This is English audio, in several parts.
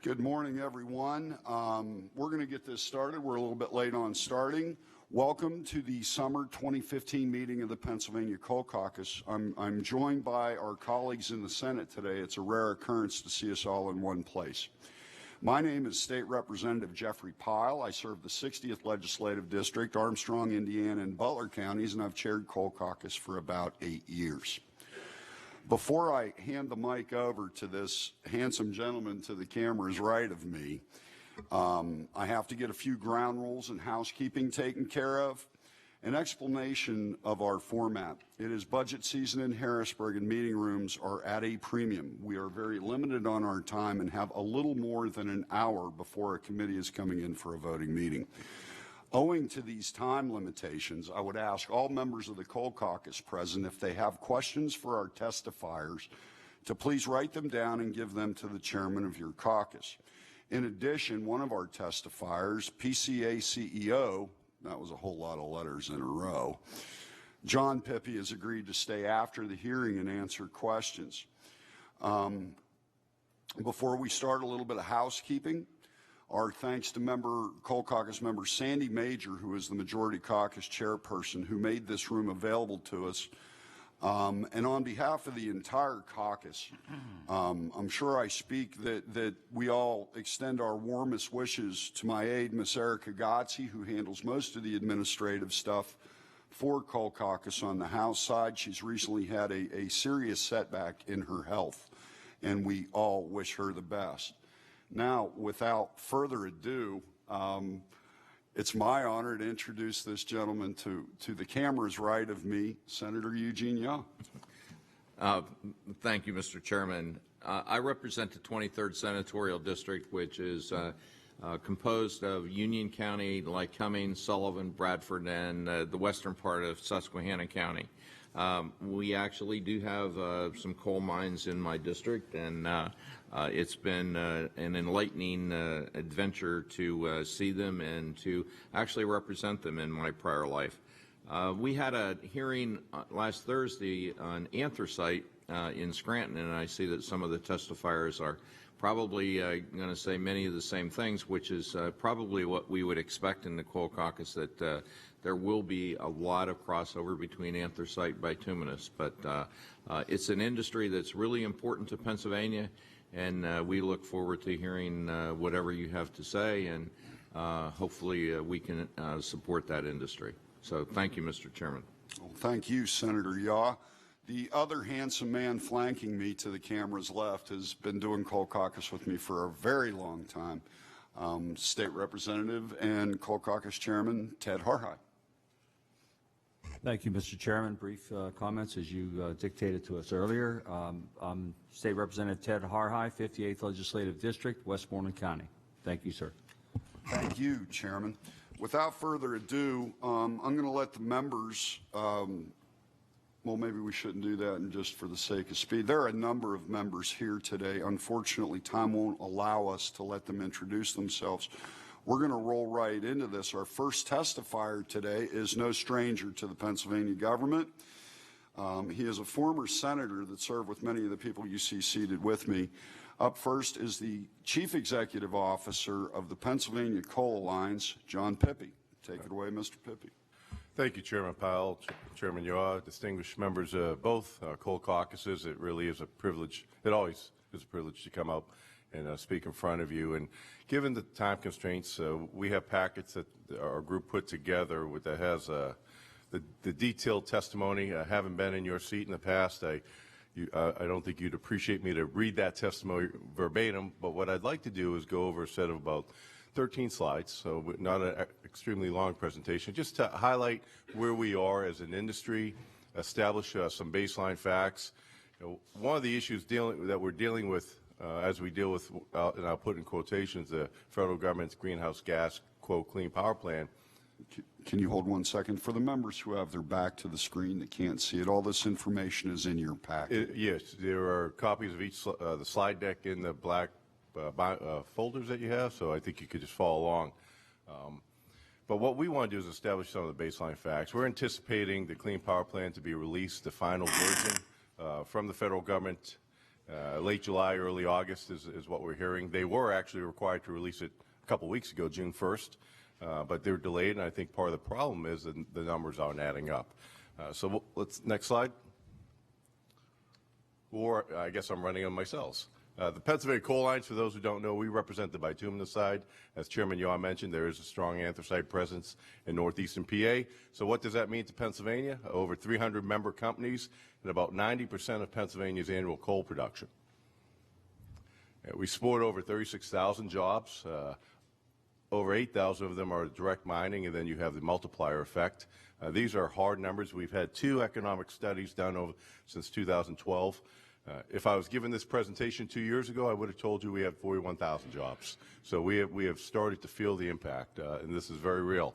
Good morning, everyone. We're going to get this started. We're a little bit late on starting. Welcome to the summer 2015 meeting of the Pennsylvania Coal Caucus. I'm joined by our colleagues in the Senate today. It's a rare occurrence to see us all in one place. My name is State Representative Jeff Pyle. I serve the 60th Legislative District, Armstrong, Indiana, and Butler counties, and I've chaired Coal Caucus for about 8 years. Before I hand the mic over to this handsome gentleman to the camera's right of me, I have to get a few ground rules and housekeeping taken care of. An explanation of our format. It is budget season in Harrisburg and meeting rooms are at a premium. We are very limited on our time and have a little more than an hour before a committee is coming in for a voting meeting. Owing to these time limitations, I would ask all members of the Coal Caucus present if they have questions for our testifiers to please write them down and give them to the chairman of your caucus. In addition, one of our testifiers, PCA CEO, that was a whole lot of letters in a row, John Pippy, has agreed to stay after the hearing and answer questions. Before we start, a little bit of housekeeping. Our thanks to Coal Caucus member Sandy Major, who is the Majority Caucus chairperson, who made this room available to us. And on behalf of the entire caucus, I'm sure I speak that we all extend our warmest wishes to my aide, Miss Erica Gotzi, who handles most of the administrative stuff for Coal Caucus on the House side. She's recently had a serious setback in her health, and we all wish her the best. Now, without further ado, it's my honor to introduce this gentleman to the camera's right of me, Senator Eugene Yaw. Thank you, Mr. Chairman. I represent the 23rd Senatorial District, which is composed of Union County, Lycoming, Sullivan, Bradford, and the western part of Susquehanna County. We actually do have some coal mines in my district, and it's been an enlightening adventure to see them and to actually represent them in my prior life. We had a hearing last Thursday on anthracite in Scranton, and I see that some of the testifiers are probably going to say many of the same things, which is probably what we would expect in the Coal Caucus, that there will be a lot of crossover between anthracite and bituminous. But it's an industry that's really important to Pennsylvania, and we look forward to hearing whatever you have to say, and hopefully we can support that industry. So thank you, Mr. Chairman. Well, thank you, Senator Yaw. The other handsome man flanking me to the camera's left has been doing Coal Caucus with me for a very long time. State Representative and Coal Caucus Chairman Ted Harhide. Thank you, Mr. Chairman. Brief comments as you dictated to us earlier. I'm State Representative Ted Harhide, 58th Legislative District, Westmoreland County. Thank you, sir. Thank you, Chairman. Without further ado, I'm going to let the members, well, maybe we shouldn't do that, and just for the sake of speed. There are a number of members here today. Unfortunately, time won't allow us to let them introduce themselves. We're going to roll right into this. Our first testifier today is no stranger to the Pennsylvania government. He is a former senator that served with many of the people you see seated with me. Up first is the Chief Executive Officer of the Pennsylvania Coal Alliance, John Pippy. Take it away, Mr. Pippy. Thank you, Chairman Pyle, Chairman Yaw, distinguished members of both coal caucuses. It really is a privilege. It always is a privilege to come up and speak in front of you. And given the time constraints, we have packets that our group put together that has the detailed testimony. I haven't been in your seat in the past. I don't think you'd appreciate me to read that testimony verbatim, but what I'd like to do is go over a set of about 13 slides, so not an extremely long presentation, just to highlight where we are as an industry, establish some baseline facts. One of the issues that we're dealing with as we deal with, and I'll put in quotations, the federal government's greenhouse gas, quote, clean power plan. Can you hold 1 second? For the members who have their back to the screen that can't see it, all this information is in your packet. Yes, there are copies of each the slide deck in the black folders that you have, so I think you could just follow along. But what we want to do is establish some of the baseline facts. We're anticipating the Clean Power Plan to be released, the final version from the federal government Late July, early August is what we're hearing. They were actually required to release it a couple weeks ago, June 1st, but they're delayed, and I think part of the problem is that the numbers aren't adding up. So let's, next slide. Or I guess I'm running on myself. The Pennsylvania coal lines, for those who don't know, we represent the bituminous side. As Chairman Yaw mentioned, there is a strong anthracite presence in northeastern PA. So what does that mean to Pennsylvania? Over 300 member companies and about 90% of Pennsylvania's annual coal production. We support over 36,000 jobs. Over 8,000 of them are direct mining, and then you have the multiplier effect. These are hard numbers. We've had 2 economic studies done since 2012. If I was given this presentation 2 years ago, I would have told you we had 41,000 jobs. So we have started to feel the impact, and this is very real.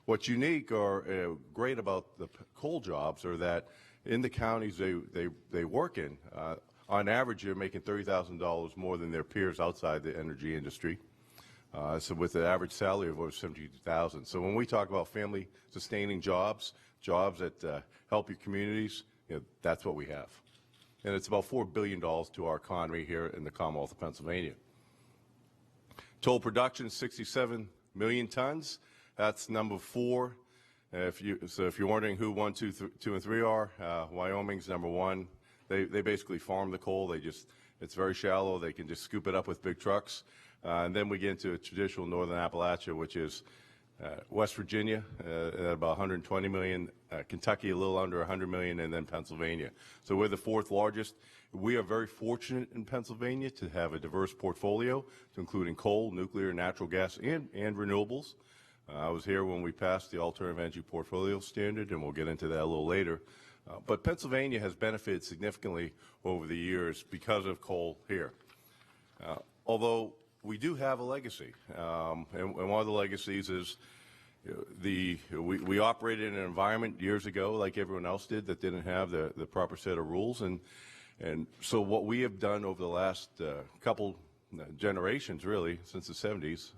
What's unique or great about the coal jobs are that in the counties they work in, on average, you're making $30,000 more than their peers outside the energy industry. So with an average salary of over $72,000. So when we talk about family-sustaining jobs, jobs that help your communities, that's what we have. And it's about $4 billion to our economy here in the Commonwealth of Pennsylvania. Total production, 67 million tons. That's number 4. If you're wondering who 1, 2, 2, and 3 are, Wyoming's number 1. They basically farm the coal. It's very shallow. They can just scoop it up with big trucks. And then we get into traditional northern Appalachia, which is West Virginia at about 120 million, Kentucky a little under 100 million, and then Pennsylvania. So we're the 4th largest. We are very fortunate in Pennsylvania to have a diverse portfolio, including coal, nuclear, natural gas, and renewables. I was here when we passed the Alternative Energy Portfolio Standard, and we'll get into that a little later. But Pennsylvania has benefited significantly over the years because of coal here. Although we do have a legacy, and one of the legacies is we operated in an environment years ago, like everyone else did, that didn't have the proper set of rules, and so what we have done over the last couple generations, really, since the 70s,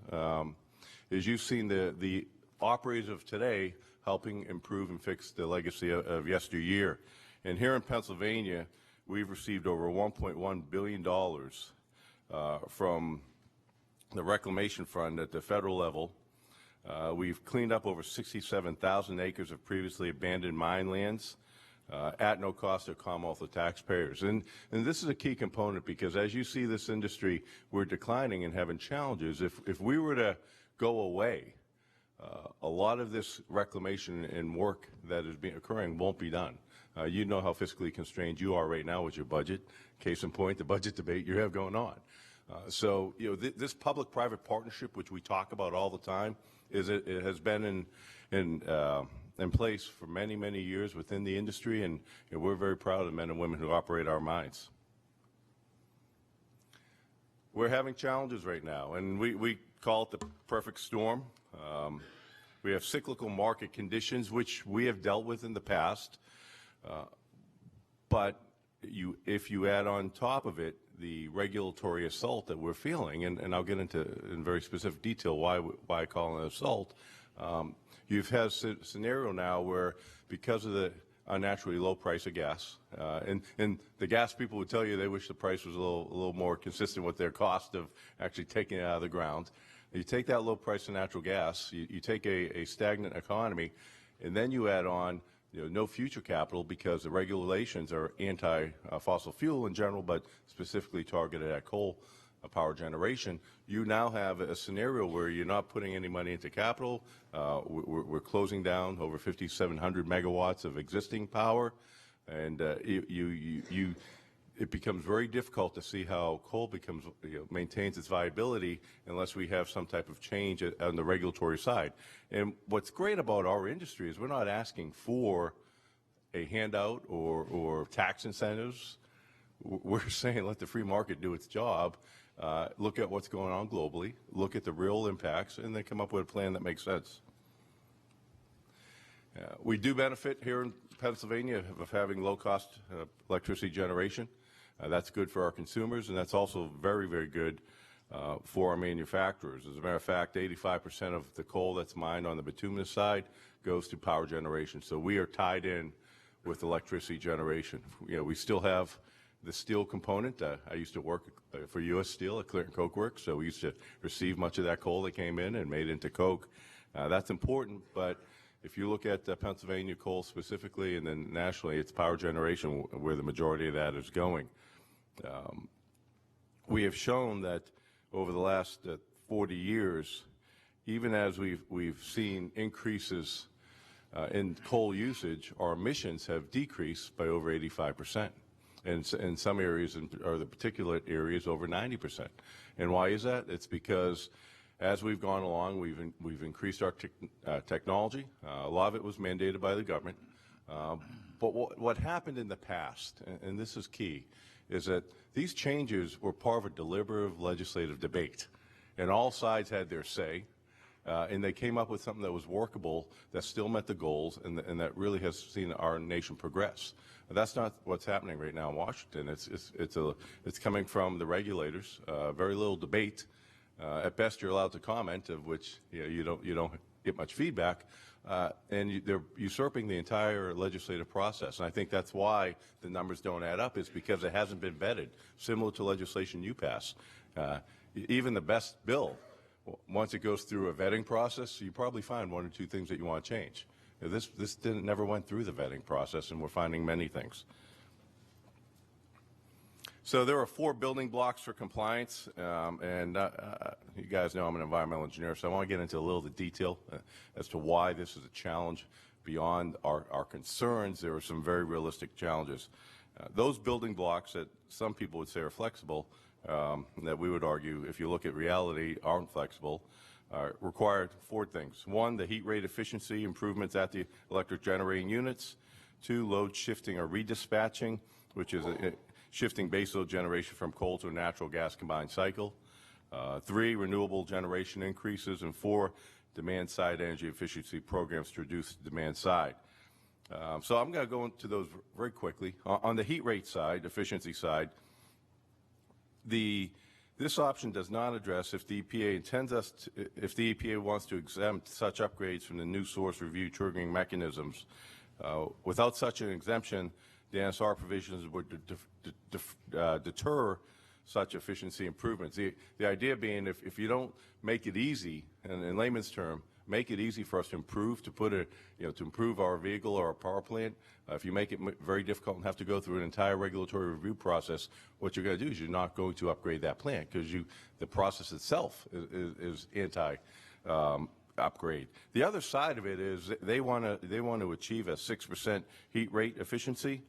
is you've seen the operators of today helping improve and fix the legacy of yesteryear. And here in Pennsylvania, we've received over $1.1 billion from the Reclamation Fund at the federal level. We've cleaned up over 67,000 acres of previously abandoned mine lands at no cost to Commonwealth of taxpayers. And this is a key component because as you see this industry, we're declining and having challenges. If we were to go away, a lot of this reclamation and work that is occurring won't be done. You know how fiscally constrained you are right now with your budget. Case in point, the budget debate you have going on. So, this public-private partnership, which we talk about all the time, it has been in place for many, many years within the industry, and we're very proud of the men and women who operate our mines. We're having challenges right now, and we call it the perfect storm. We have cyclical market conditions, which we have dealt with in the past, but if you add on top of it the regulatory assault that we're feeling, and I'll get into in very specific detail why I call it an assault, you've had a scenario now where because of the unnaturally low price of gas, and the gas people would tell you they wish the price was a little more consistent with their cost of actually taking it out of the ground. You take that low price of natural gas, you take a stagnant economy, and then you add on no future capital because the regulations are anti-fossil fuel in general, but specifically targeted at coal power generation. You now have a scenario where you're not putting any money into capital. We're closing down over 5,700 megawatts of existing power, and it becomes very difficult to see how coal maintains its viability unless we have some type of change on the regulatory side. And what's great about our industry is we're not asking for a handout or tax incentives. We're saying let the free market do its job, look at what's going on globally, look at the real impacts, and then come up with a plan that makes sense. We do benefit here in Pennsylvania of having low-cost electricity generation. That's good for our consumers, and that's also very, very good for our manufacturers. As a matter of fact, 85% of the coal that's mined on the bituminous side goes to power generation. So we are tied in with electricity generation. We still have the steel component. I used to work for U.S. Steel at Clear Coke Works, so we used to receive much of that coal that came in and made into coke. That's important, but if you look at Pennsylvania coal specifically and then nationally, it's power generation where the majority of that is going. We have shown that over the last 40 years, even as we've seen increases in coal usage, our emissions have decreased by over 85%. And in some areas, or the particulate areas, over 90%. And why is that? It's because as we've gone along, we've increased our technology. A lot of it was mandated by the government. But what happened in the past, and this is key, is that these changes were part of a deliberative legislative debate. And all sides had their say. And they came up with something that was workable, that still met the goals, and that really has seen our nation progress. That's not what's happening right now in Washington. It's coming from the regulators. Very little debate. At best, you're allowed to comment, of which you don't get much feedback, and they're usurping the entire legislative process. And I think that's why the numbers don't add up, is because it hasn't been vetted, similar to legislation you pass. Even the best bill, once it goes through a vetting process, you probably find one or two things that you want to change. This never went through the vetting process, and we're finding many things. So there are 4 building blocks for compliance, and you guys know I'm an environmental engineer, so I want to get into a little of the detail as to why this is a challenge. Beyond our concerns, there are some very realistic challenges. Those building blocks that some people would say are flexible, that we would argue, if you look at reality, aren't flexible, required 4 things. 1, the heat rate efficiency improvements at the electric generating units. 2, load shifting or redispatching, which is shifting baseload generation from coal to a natural gas combined cycle. 3, renewable generation increases. And 4, demand side energy efficiency programs to reduce the demand side. So I'm going to go into those very quickly. On the heat rate side, efficiency side, this option does not address if the EPA wants to exempt such upgrades from the new source review triggering mechanisms. Without such an exemption, the NSR provisions would deter such efficiency improvements. The idea being, if you don't make it easy, and in layman's term, make it easy for us to improve, to improve our vehicle or our power plant. If you make it very difficult and have to go through an entire regulatory review process, what you're going to do is you're not going to upgrade that plant, because the process itself is anti-upgrade. The other side of it is they want to achieve a 6% heat rate efficiency.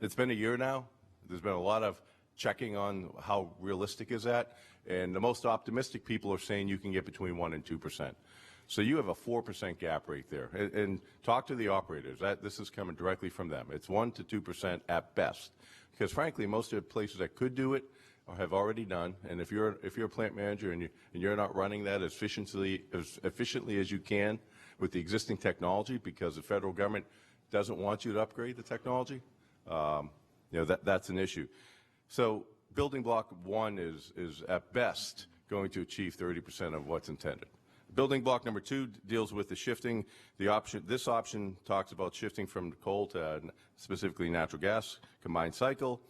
It's been a year now. There's been a lot of checking on how realistic is that, and the most optimistic people are saying you can get between 1% and 2%. So you have a 4% gap right there. And talk to the operators. This is coming directly from them. It's 1% to 2% at best, because frankly, most of the places that could do it have already done. And if you're a plant manager and you're not running that as efficiently as you can with the existing technology, because the federal government doesn't want you to upgrade the technology, that's an issue. So building block 1 is at best going to achieve 30% of what's intended. Building block number 2 deals with the shifting. This option talks about shifting from coal to specifically natural gas combined cycle,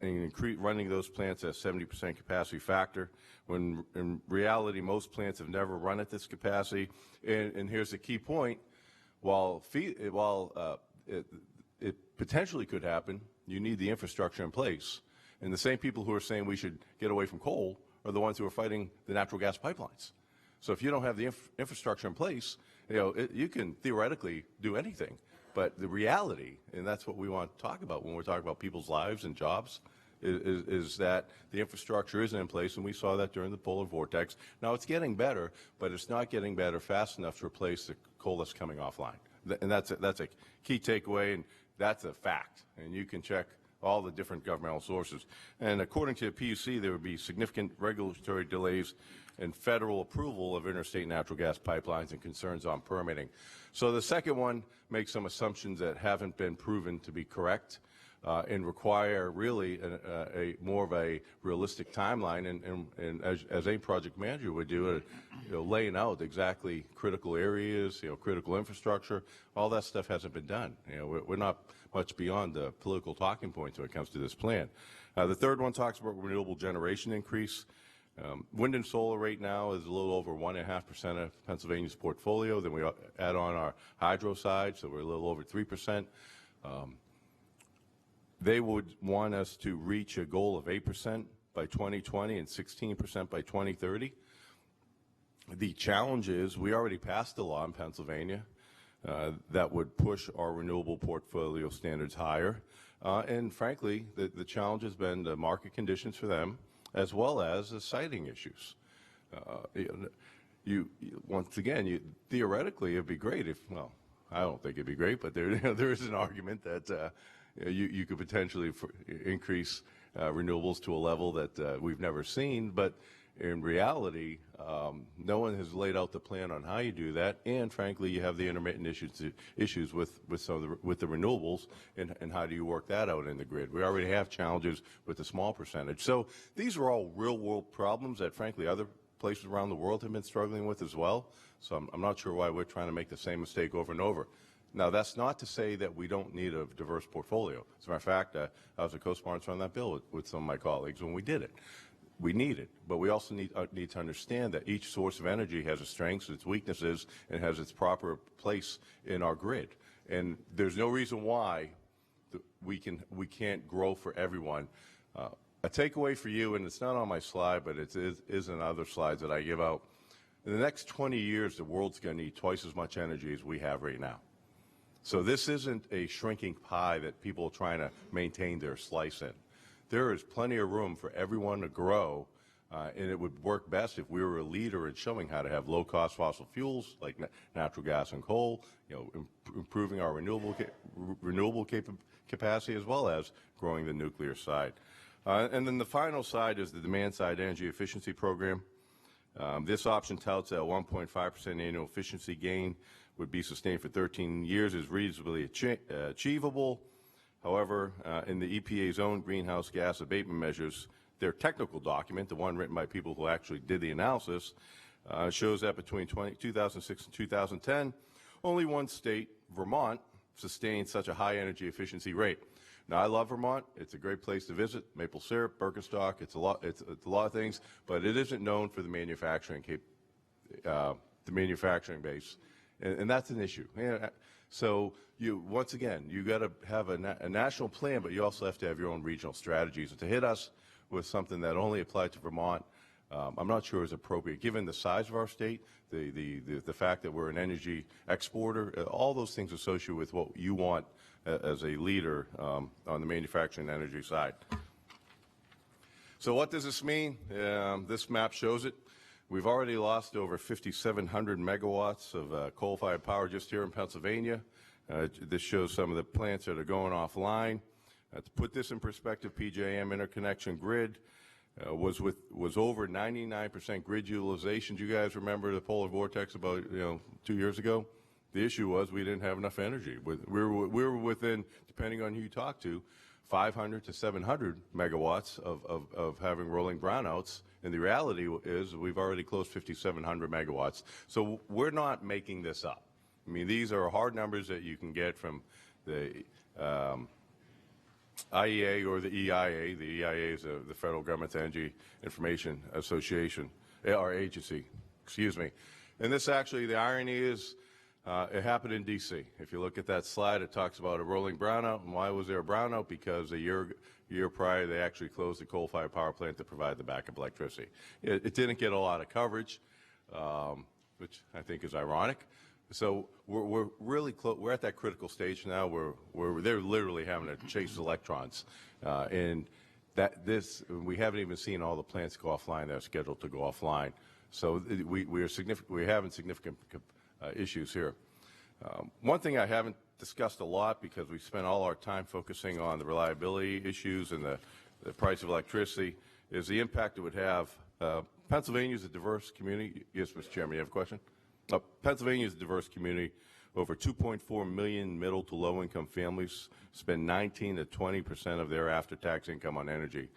and running those plants at 70% capacity factor, when in reality most plants have never run at this capacity. And here's the key point: while it potentially could happen, you need the infrastructure in place. And the same people who are saying we should get away from coal are the ones who are fighting the natural gas pipelines. So if you don't have the infrastructure in place, you can theoretically do anything. But the reality, and that's what we want to talk about when we're talking about people's lives and jobs, is that the infrastructure isn't in place, and we saw that during the polar vortex. Now it's getting better, but it's not getting better fast enough to replace the coal that's coming offline. And that's a key takeaway, and that's a fact. And you can check all the different governmental sources. And according to the PUC, there would be significant regulatory delays in federal approval of interstate natural gas pipelines and concerns on permitting. So the second one makes some assumptions that haven't been proven to be correct. and require really a more of a realistic timeline, and as a project manager would do, laying out exactly critical areas, critical infrastructure. All that stuff hasn't been done. We're not much beyond the political talking points when it comes to this plan. The third one talks about renewable generation increase. Wind and solar right now is a little over 1.5% of Pennsylvania's portfolio. Then we add on our hydro side, so we're a little over 3%. They would want us to reach a goal of 8% by 2020 and 16% by 2030. The challenge is we already passed a law in Pennsylvania that would push our renewable portfolio standards higher. And frankly, the challenge has been the market conditions for them, as well as the siting issues. Once again, theoretically, it'd be great if, well, I don't think it'd be great, but there is an argument that you could potentially increase renewables to a level that we've never seen. But in reality, no one has laid out the plan on how you do that. And frankly, you have the intermittent issues with the renewables, and how do you work that out in the grid? We already have challenges with the small percentage. So these are all real world problems that frankly other places around the world have been struggling with as well. So I'm not sure why we're trying to make the same mistake over and over. Now, that's not to say that we don't need a diverse portfolio. As a matter of fact, I was a co-sponsor on that bill with some of my colleagues when we did it. We need it, but we also need to understand that each source of energy has its strengths, its weaknesses, and has its proper place in our grid. And there's no reason why we can't grow for everyone. A takeaway for you, and it's not on my slide, but it is in other slides that I give out. In the next 20 years, the world's going to need twice as much energy as we have right now. So this isn't a shrinking pie that people are trying to maintain their slice in. There is plenty of room for everyone to grow, and it would work best if we were a leader in showing how to have low-cost fossil fuels like natural gas and coal, improving our renewable capacity, as well as growing the nuclear side. And then the final side is the demand-side energy efficiency program. This option touts a 1.5% annual efficiency gain would be sustained for 13 years, is reasonably achievable. However, in the EPA's own greenhouse gas abatement measures, their technical document, the one written by people who actually did the analysis, shows that between 2006 and 2010, only one state, Vermont, sustained such a high energy efficiency rate. Now, I love Vermont. It's a great place to visit. Maple syrup, Birkenstock, it's a lot of things, but it isn't known for the manufacturing base, and that's an issue. So once again, you got to have a national plan, but you also have to have your own regional strategies. And to hit us with something that only applied to Vermont, I'm not sure is appropriate given the size of our state, the fact that we're an energy exporter, all those things associated with what you want as a leader on the manufacturing energy side. So what does this mean? This map shows it. We've already lost over 5,700 megawatts of coal-fired power just here in Pennsylvania. This shows some of the plants that are going offline. To put this in perspective, PJM interconnection grid was over 99% grid utilization. Do you guys remember the polar vortex about 2 years ago? The issue was we didn't have enough energy. We were within, depending on who you talk to, 500 to 700 megawatts of having rolling brownouts. And the reality is we've already closed 5,700 megawatts. So we're not making this up. I mean, these are hard numbers that you can get from the IEA or the EIA. The EIA is the Federal Government Energy Information Association, or agency, excuse me. And this actually, the irony is, it happened in D.C. If you look at that slide, it talks about a rolling brownout. And why was there a brownout? Because a year prior, they actually closed the coal-fired power plant to provide the backup electricity. It didn't get a lot of coverage, which I think is ironic. So we're really close. We're at that critical stage now where they're literally having to chase electrons, and we haven't even seen all the plants go offline that are scheduled to go offline. So we're having significant issues here. One thing I haven't discussed a lot, because we spent all our time focusing on the reliability issues and the price of electricity, is the impact it would have. Pennsylvania is a diverse community. Yes, Mr. Chairman, you have a question? Pennsylvania is a diverse community over 2.4 million middle to low-income families spend 19 to 20% of their after-tax income on energy.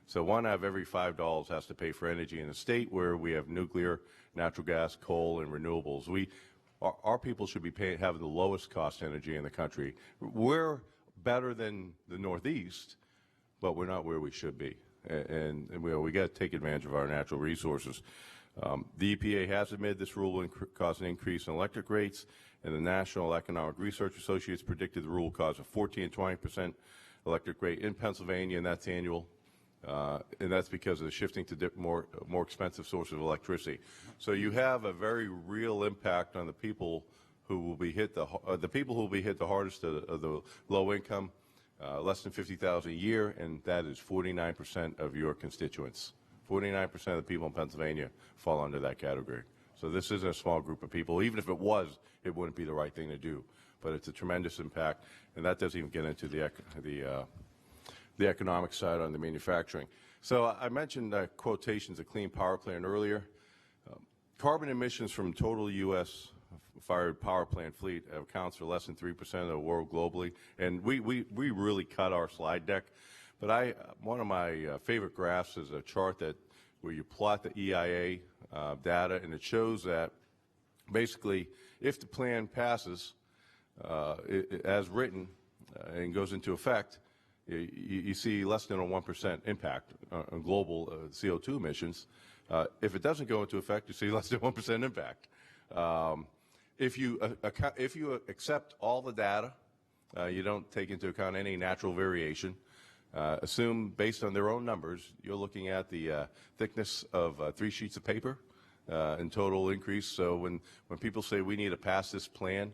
So 1 out of every $5 has to pay for energy in a state where we have nuclear, natural gas, coal, and renewables. Our people should be having the lowest cost energy in the country. We're better than the Northeast, but we're not where we should be. And we got to take advantage of our natural resources. The EPA has admitted this rule will cause an increase in electric rates, and the National Economic Research Associates predicted the rule will cause a 14 and 20% electric rate in Pennsylvania, and that's annual. And that's because of the shifting to more expensive sources of electricity. So you have a very real impact on the people who will be hit the hardest of the low income, less than $50,000 a year, and that is 49% of your constituents. 49% of the people in Pennsylvania fall under that category. So this isn't a small group of people. Even if it was, it wouldn't be the right thing to do. But it's a tremendous impact, and that doesn't even get into the economic side on the manufacturing. So I mentioned quotations of Clean Power Plan earlier. Carbon emissions from total U.S. fired power plant fleet accounts for less than 3% of the world globally, and we really cut our slide deck. But one of my favorite graphs is a chart where you plot the EIA data, and it shows that basically if the plan passes as written and goes into effect, you see less than a 1% impact on global CO2 emissions. If it doesn't go into effect, you see less than 1% impact. If you accept all the data, you don't take into account any natural variation. Assume, based on their own numbers, you're looking at the thickness of 3 sheets of paper in total increase. So when people say we need to pass this plan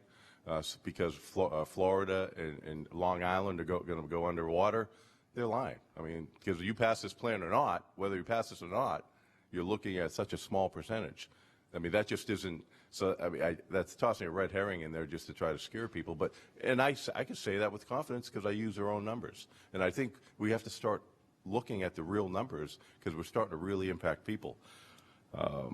because Florida and Long Island are going to go underwater, they're lying. I mean, because you pass this plan or not, whether you pass this or not, you're looking at such a small percentage. I mean, that just isn't. So I mean, that's tossing a red herring in there just to try to scare people. But I can say that with confidence because I use their own numbers. And I think we have to start looking at the real numbers because we're starting to really impact people. A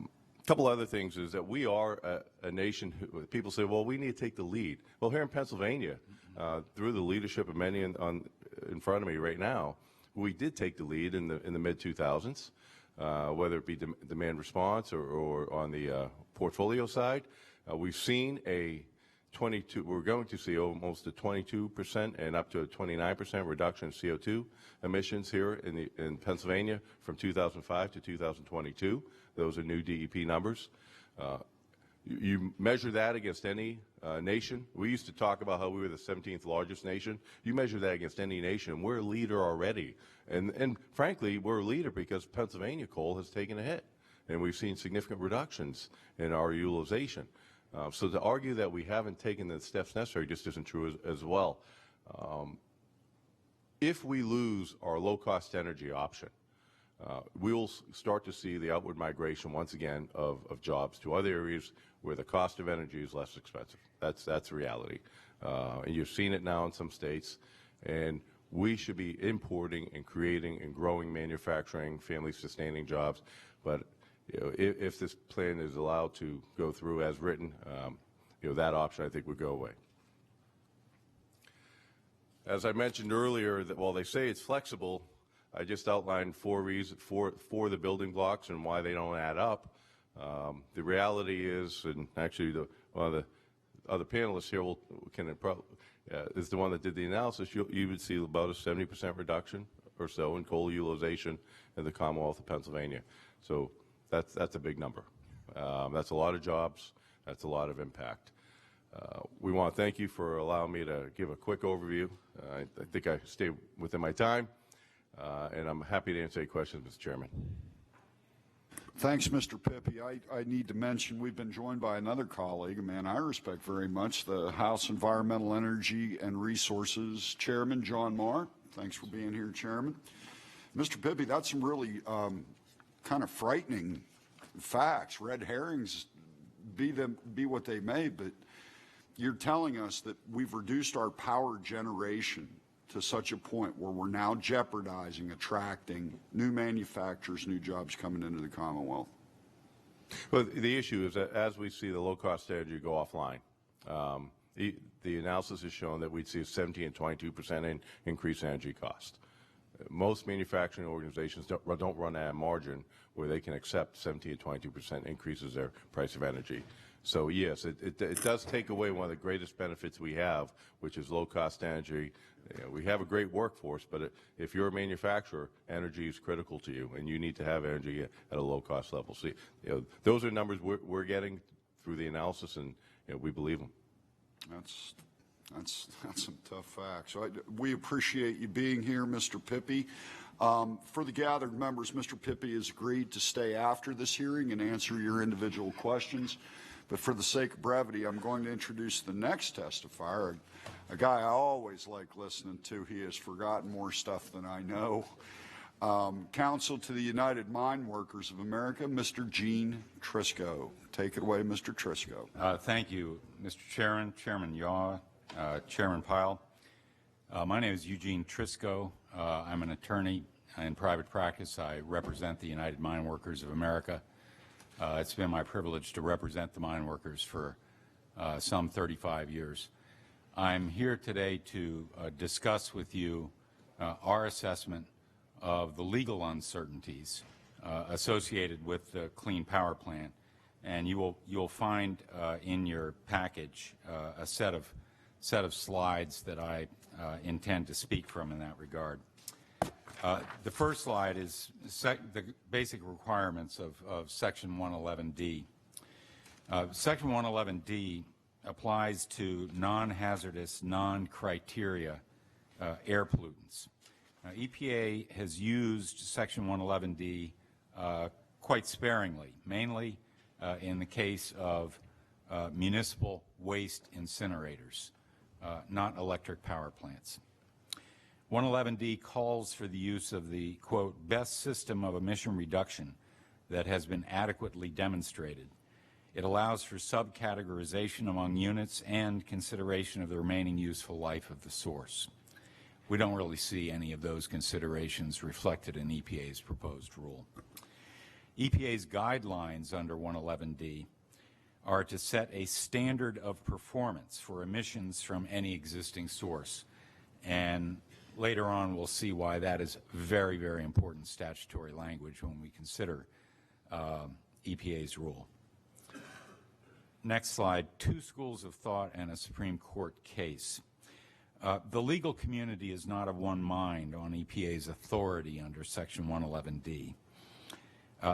couple other things is that we are a nation who people say, well, we need to take the lead. Well, here in Pennsylvania, through the leadership of many in front of me right now, we did take the lead in the mid-2000s. Whether it be demand response or on the portfolio side. We've seen we're going to see almost a 22% and up to a 29% reduction in CO2 emissions here in Pennsylvania from 2005 to 2022. Those are new DEP numbers. You measure that against any nation. We used to talk about how we were the 17th largest nation. You measure that against any nation, we're a leader already. And frankly, we're a leader because Pennsylvania coal has taken a hit. And we've seen significant reductions in our utilization. So to argue that we haven't taken the steps necessary just isn't true as well. If we lose our low-cost energy option, we will start to see the outward migration once again of jobs to other areas where the cost of energy is less expensive. That's reality. And you've seen it now in some states. And we should be importing and creating and growing manufacturing, family-sustaining jobs. But if this plan is allowed to go through as written, that option I think would go away. As I mentioned earlier, that while they say it's flexible, I just outlined 4 reasons for the building blocks and why they don't add up. The reality is, and actually one of the other panelists here is the one that did the analysis, you would see about a 70% reduction or so in coal utilization in the Commonwealth of Pennsylvania. So that's a big number. That's a lot of jobs. That's a lot of impact. We want to thank you for allowing me to give a quick overview. I think I stayed within my time, and I'm happy to answer any questions, Mr. Chairman. Thanks, Mr. Pippi. I need to mention we've been joined by another colleague, a man I respect very much, the House Environmental, Energy, and Resources Chairman, John Marr. Thanks for being here, Chairman. Mr. Pippi, that's some really kind of frightening facts. Red herrings, be what they may, but you're telling us that we've reduced our power generation to such a point where we're now jeopardizing attracting new manufacturers, new jobs coming into the Commonwealth. Well, the issue is that as we see the low-cost energy go offline, the analysis has shown that we'd see a 17 and 22% increase in energy cost. Most manufacturing organizations don't run at a margin where they can accept 17 to 22% increases their price of energy. So yes, it does take away one of the greatest benefits we have, which is low-cost energy. You know, we have a great workforce, but if you're a manufacturer, energy is critical to you, and you need to have energy at a low-cost level. So, you know, those are numbers we're getting through the analysis, and you know, we believe them. That's some tough facts. So we appreciate you being here, Mr. Pippy. For the gathered members, Mr. Pippy has agreed to stay after this hearing and answer your individual questions. But for the sake of brevity, I'm going to introduce the next testifier, a guy I always like listening to. He has forgotten more stuff than I know. Counsel to the United Mine Workers of America, Mr. Gene Triscoe. Take it away, Mr. Triscoe. Thank you, Mr. Chairman, Chairman Yaw, Chairman Pyle. My name is Eugene Triscoe. I'm an attorney in private practice. I represent the United Mine Workers of America. It's been my privilege to represent the mine workers for some 35 years. I'm here today to discuss with you our assessment of the legal uncertainties associated with the Clean Power Plant, and you'll find in your package a set of slides that I intend to speak from in that regard. The first slide is the basic requirements of Section 111D. Section 111D applies to non-hazardous, non-criteria air pollutants. EPA has used Section 111D quite sparingly, mainly in the case of municipal waste incinerators, not electric power plants. 111D calls for the use of the, quote, best system of emission reduction that has been adequately demonstrated. It allows for subcategorization among units and consideration of the remaining useful life of the source. We don't really see any of those considerations reflected in EPA's proposed rule. EPA's guidelines under 111D are to set a standard of performance for emissions from any existing source, and later on, we'll see why that is very, very important statutory language when we consider EPA's rule. Next slide, two schools of thought and a Supreme Court case. The legal community is not of one mind on EPA's authority under Section 111D.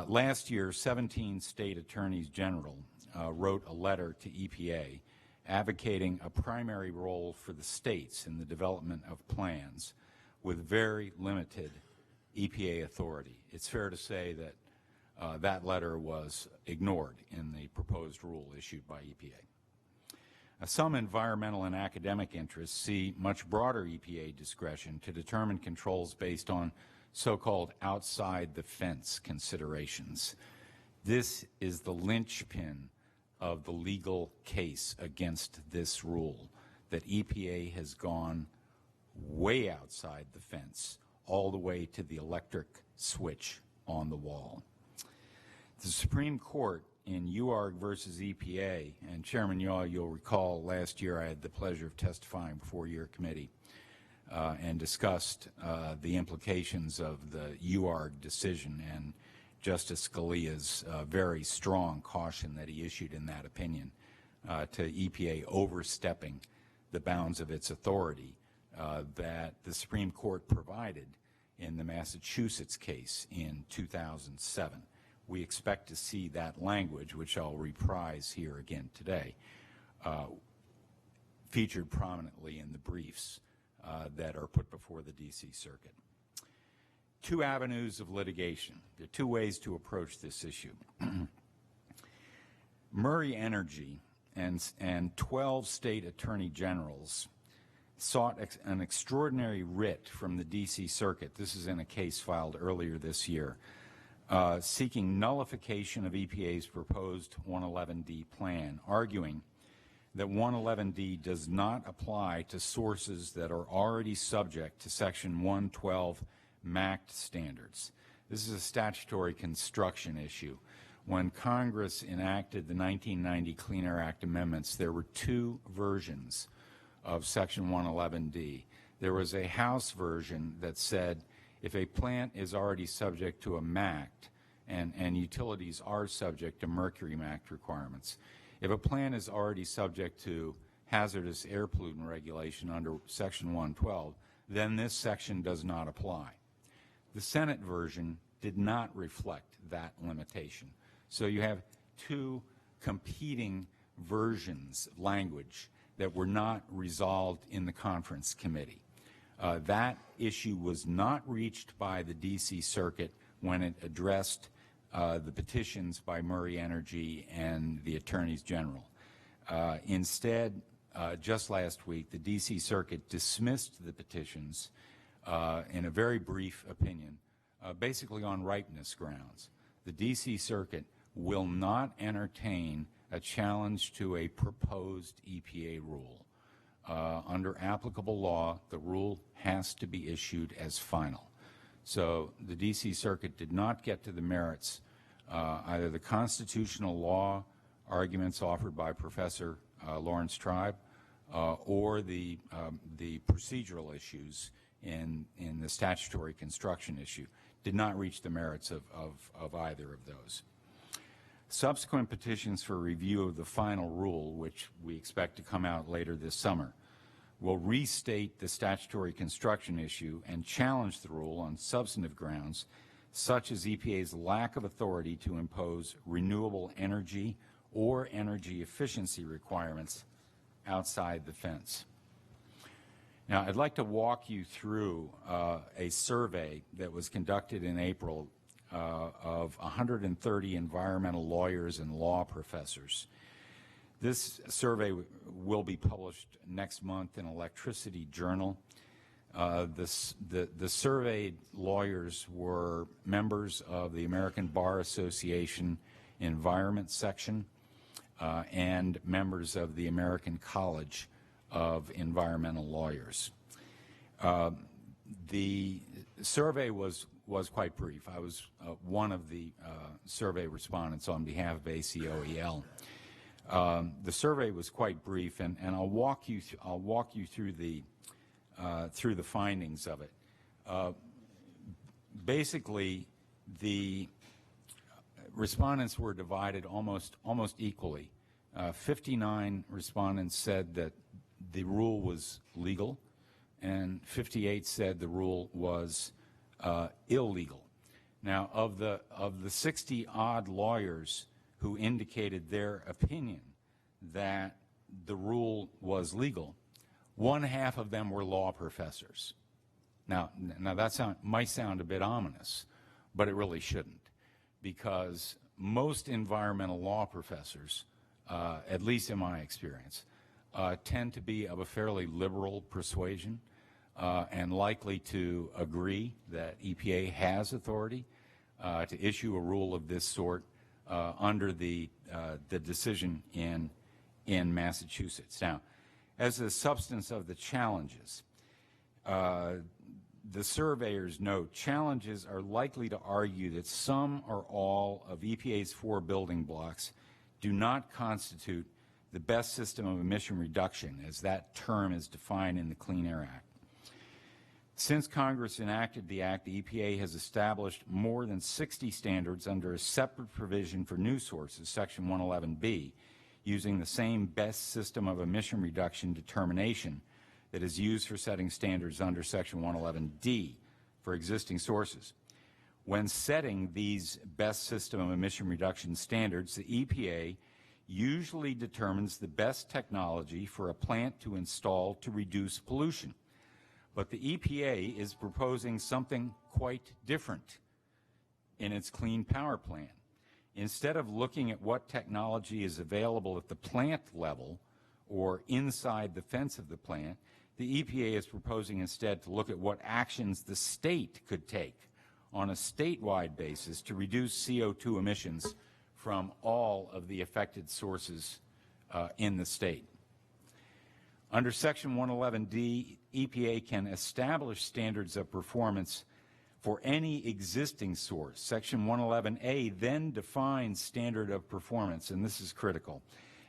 Last year, 17 state attorneys general wrote a letter to EPA advocating a primary role for the states in the development of plans with very limited EPA authority. It's fair to say that that letter was ignored in the proposed rule issued by EPA. Some environmental and academic interests see much broader EPA discretion to determine controls based on so-called outside-the-fence considerations. This is the linchpin of the legal case against this rule, that EPA has gone way outside the fence, all the way to the electric switch on the wall. The Supreme Court in UARG versus EPA, and Chairman Yaw, you'll recall last year I had the pleasure of testifying before your committee and discussed the implications of the UARG decision and Justice Scalia's very strong caution that he issued in that opinion to EPA overstepping the bounds of its authority that the Supreme Court provided in the Massachusetts case in 2007. We expect to see that language, which I'll reprise here again today, featured prominently in the briefs that are put before the D.C. Circuit. Two avenues of litigation. There are two ways to approach this issue. Murray Energy and 12 state attorney generals sought an extraordinary writ from the D.C. Circuit. This is in a case filed earlier this year, seeking nullification of EPA's proposed 111D plan, arguing that 111D does not apply to sources that are already subject to Section 112 MACT standards. This is a statutory construction issue. when Congress enacted the 1990 Clean Air Act amendments, there were two versions of Section 111D. There was a House version that said if a plant is already subject to a MACT, and utilities are subject to mercury MACT requirements, if a plant is already subject to hazardous air pollutant regulation under Section 112, then this section does not apply. The Senate version did not reflect that limitation. So you have two competing versions of language that were not resolved in the conference committee. That issue was not reached by the D.C. Circuit when it addressed the petitions by Murray Energy and the Attorneys General. Instead, just last week, the D.C. Circuit dismissed the petitions in a very brief opinion, basically on ripeness grounds. The D.C. Circuit will not entertain a challenge to a proposed EPA rule. Under applicable law, the rule has to be issued as final. So the D.C. Circuit did not get to the merits, either the constitutional law arguments offered by Professor Lawrence Tribe or the procedural issues in the statutory construction issue. Did not reach the merits of either of those. Subsequent petitions for review of the final rule, which we expect to come out later this summer, will restate the statutory construction issue and challenge the rule on substantive grounds, such as EPA's lack of authority to impose renewable energy or energy efficiency requirements outside the fence. Now, I'd like to walk you through a survey that was conducted in April of 130 environmental lawyers and law professors. This survey will be published next month in Electricity Journal. The surveyed lawyers were members of the American Bar Association Environment Section and members of the American College of Environmental Lawyers. The survey was quite brief. I was one of the survey respondents on behalf of ACOEL. The survey was quite brief, and I'll walk you through the findings of it. Basically, the respondents were divided almost equally. 59 respondents said that the rule was legal, and 58 said the rule was illegal. Now, of the 60-odd lawyers who indicated their opinion that the rule was legal, one half of them were law professors. Now that might sound a bit ominous, but it really shouldn't, because most environmental law professors, at least in my experience, tend to be of a fairly liberal persuasion and likely to agree that EPA has authority to issue a rule of this sort under the decision in Massachusetts. Now, as the substance of the challenges, the surveyors note challenges are likely to argue that some or all of EPA's 4 building blocks do not constitute the best system of emission reduction, as that term is defined in the Clean Air Act. Since Congress enacted the Act, the EPA has established more than 60 standards under a separate provision for new sources, Section 111B, using the same best system of emission reduction determination that is used for setting standards under Section 111D for existing sources. When setting these best system of emission reduction standards, the EPA usually determines the best technology for a plant to install to reduce pollution. But the EPA is proposing something quite different in its Clean Power Plan. Instead of looking at what technology is available at the plant level or inside the fence of the plant, the EPA is proposing instead to look at what actions the state could take on a statewide basis to reduce CO2 emissions from all of the affected sources in the state. Under Section 111D, EPA can establish standards of performance for any existing source. Section 111A then defines standard of performance, and this is critical,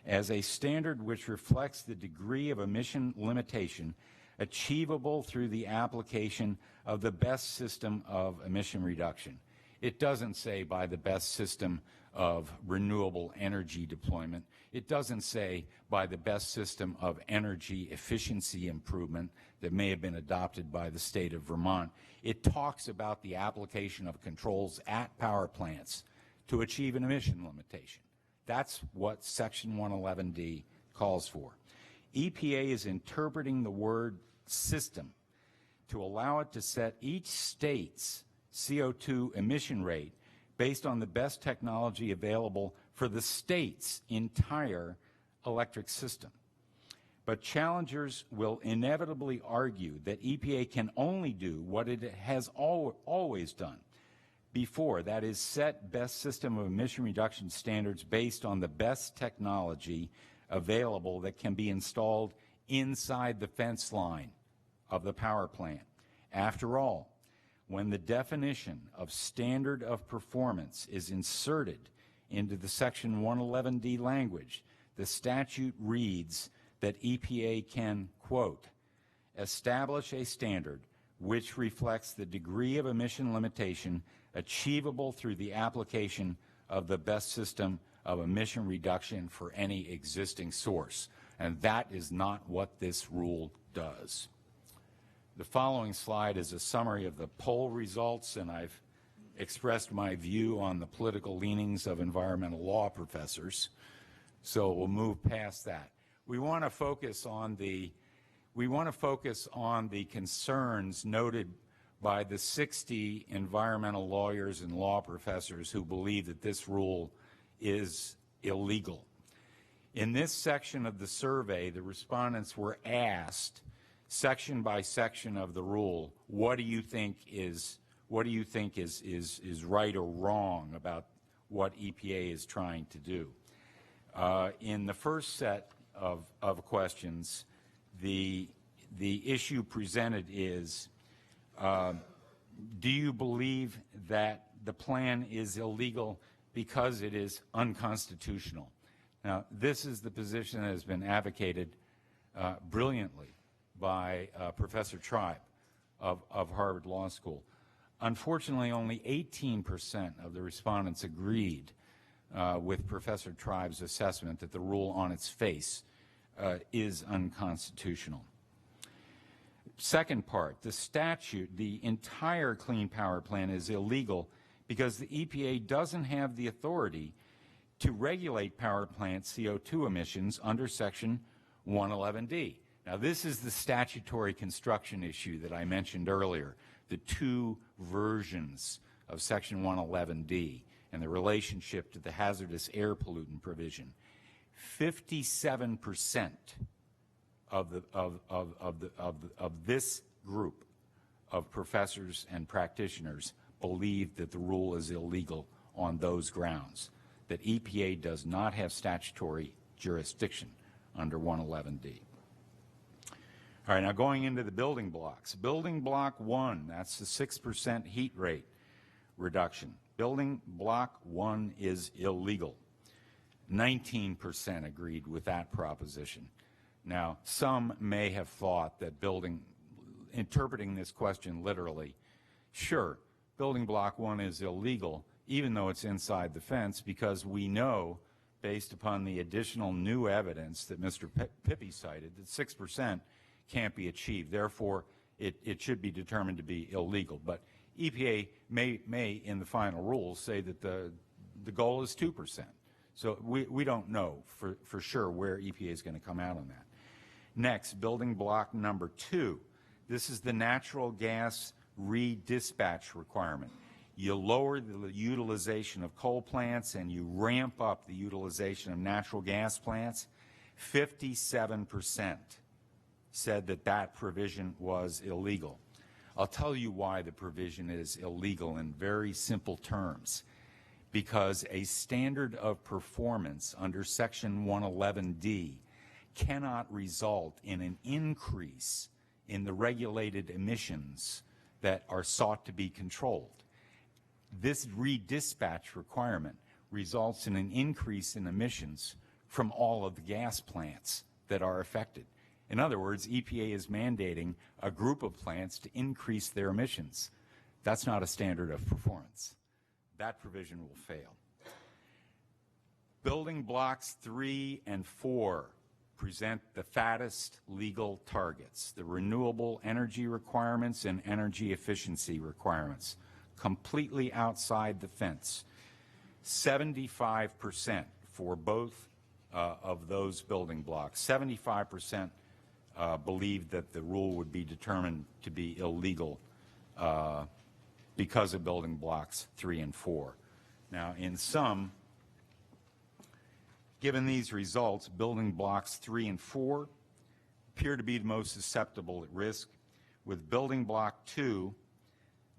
as a standard which reflects the degree of emission limitation achievable through the application of the best system of emission reduction. It doesn't say by the best system of renewable energy deployment. It doesn't say by the best system of energy efficiency improvement that may have been adopted by the state of Vermont. It talks about the application of controls at power plants to achieve an emission limitation. That's what Section 111D calls for. EPA is interpreting the word system to allow it to set each state's CO2 emission rate based on the best technology available for the state's entire electric system. But challengers will inevitably argue that EPA can only do what it has always done before, that is, set best system of emission reduction standards based on the best technology available that can be installed inside the fence line of the power plant. After all, when the definition of standard of performance is inserted into the Section 111D language, the statute reads that EPA can, quote, establish a standard which reflects the degree of emission limitation achievable through the application of the best system of emission reduction for any existing source. And that is not what this rule does. The following slide is a summary of the poll results, and I've expressed my view on the political leanings of environmental law professors, so we'll move past that. We want to focus on the concerns noted by the 60 environmental lawyers and law professors who believe that this rule is illegal. In this section of the survey, the respondents were asked, section by section of the rule, what do you think is right or wrong about what EPA is trying to do? In the first set of questions, the issue presented is, do you believe that the plan is illegal because it is unconstitutional? Now, this is the position that has been advocated brilliantly by Professor Tribe of Harvard Law School. Unfortunately, only 18% of the respondents agreed with Professor Tribe's assessment that the rule on its face is unconstitutional. Second part, the statute, the entire Clean Power Plan is illegal because the EPA doesn't have the authority to regulate power plant CO2 emissions under Section 111D. Now, this is the statutory construction issue that I mentioned earlier, the two versions of Section 111D and the relationship to the hazardous air pollutant provision. 57% of this group of professors and practitioners believe that the rule is illegal on those grounds, that EPA does not have statutory jurisdiction under 111D. All right, now going into the building blocks. Building block 1, that's the 6% heat rate reduction. Building block 1 is illegal. 19% agreed with that proposition. Now, some may have thought that interpreting this question literally, sure, building block 1 is illegal, even though it's inside the fence, because we know, based upon the additional new evidence that Mr. Pippy cited, that 6% can't be achieved. Therefore, it should be determined to be illegal. But EPA may in the final rules, say that the goal is 2%. So we don't know for sure where EPA is going to come out on that. Next, building block number 2. This is the natural gas redispatch requirement. You lower the utilization of coal plants and you ramp up the utilization of natural gas plants. 57% said that that provision was illegal. I'll tell you why the provision is illegal in very simple terms. Because a standard of performance under Section 111D cannot result in an increase in the regulated emissions that are sought to be controlled. This redispatch requirement results in an increase in emissions from all of the gas plants that are affected. In other words, EPA is mandating a group of plants to increase their emissions. That's not a standard of performance. That provision will fail. Building blocks 3 and 4 present the fattest legal targets, the renewable energy requirements and energy efficiency requirements, completely outside the fence. 75% for both of those building blocks. 75% believed that the rule would be determined to be illegal because of building blocks 3 and 4. Now, in sum, given these results, building blocks 3 and 4 appear to be the most susceptible at risk, with building block 2,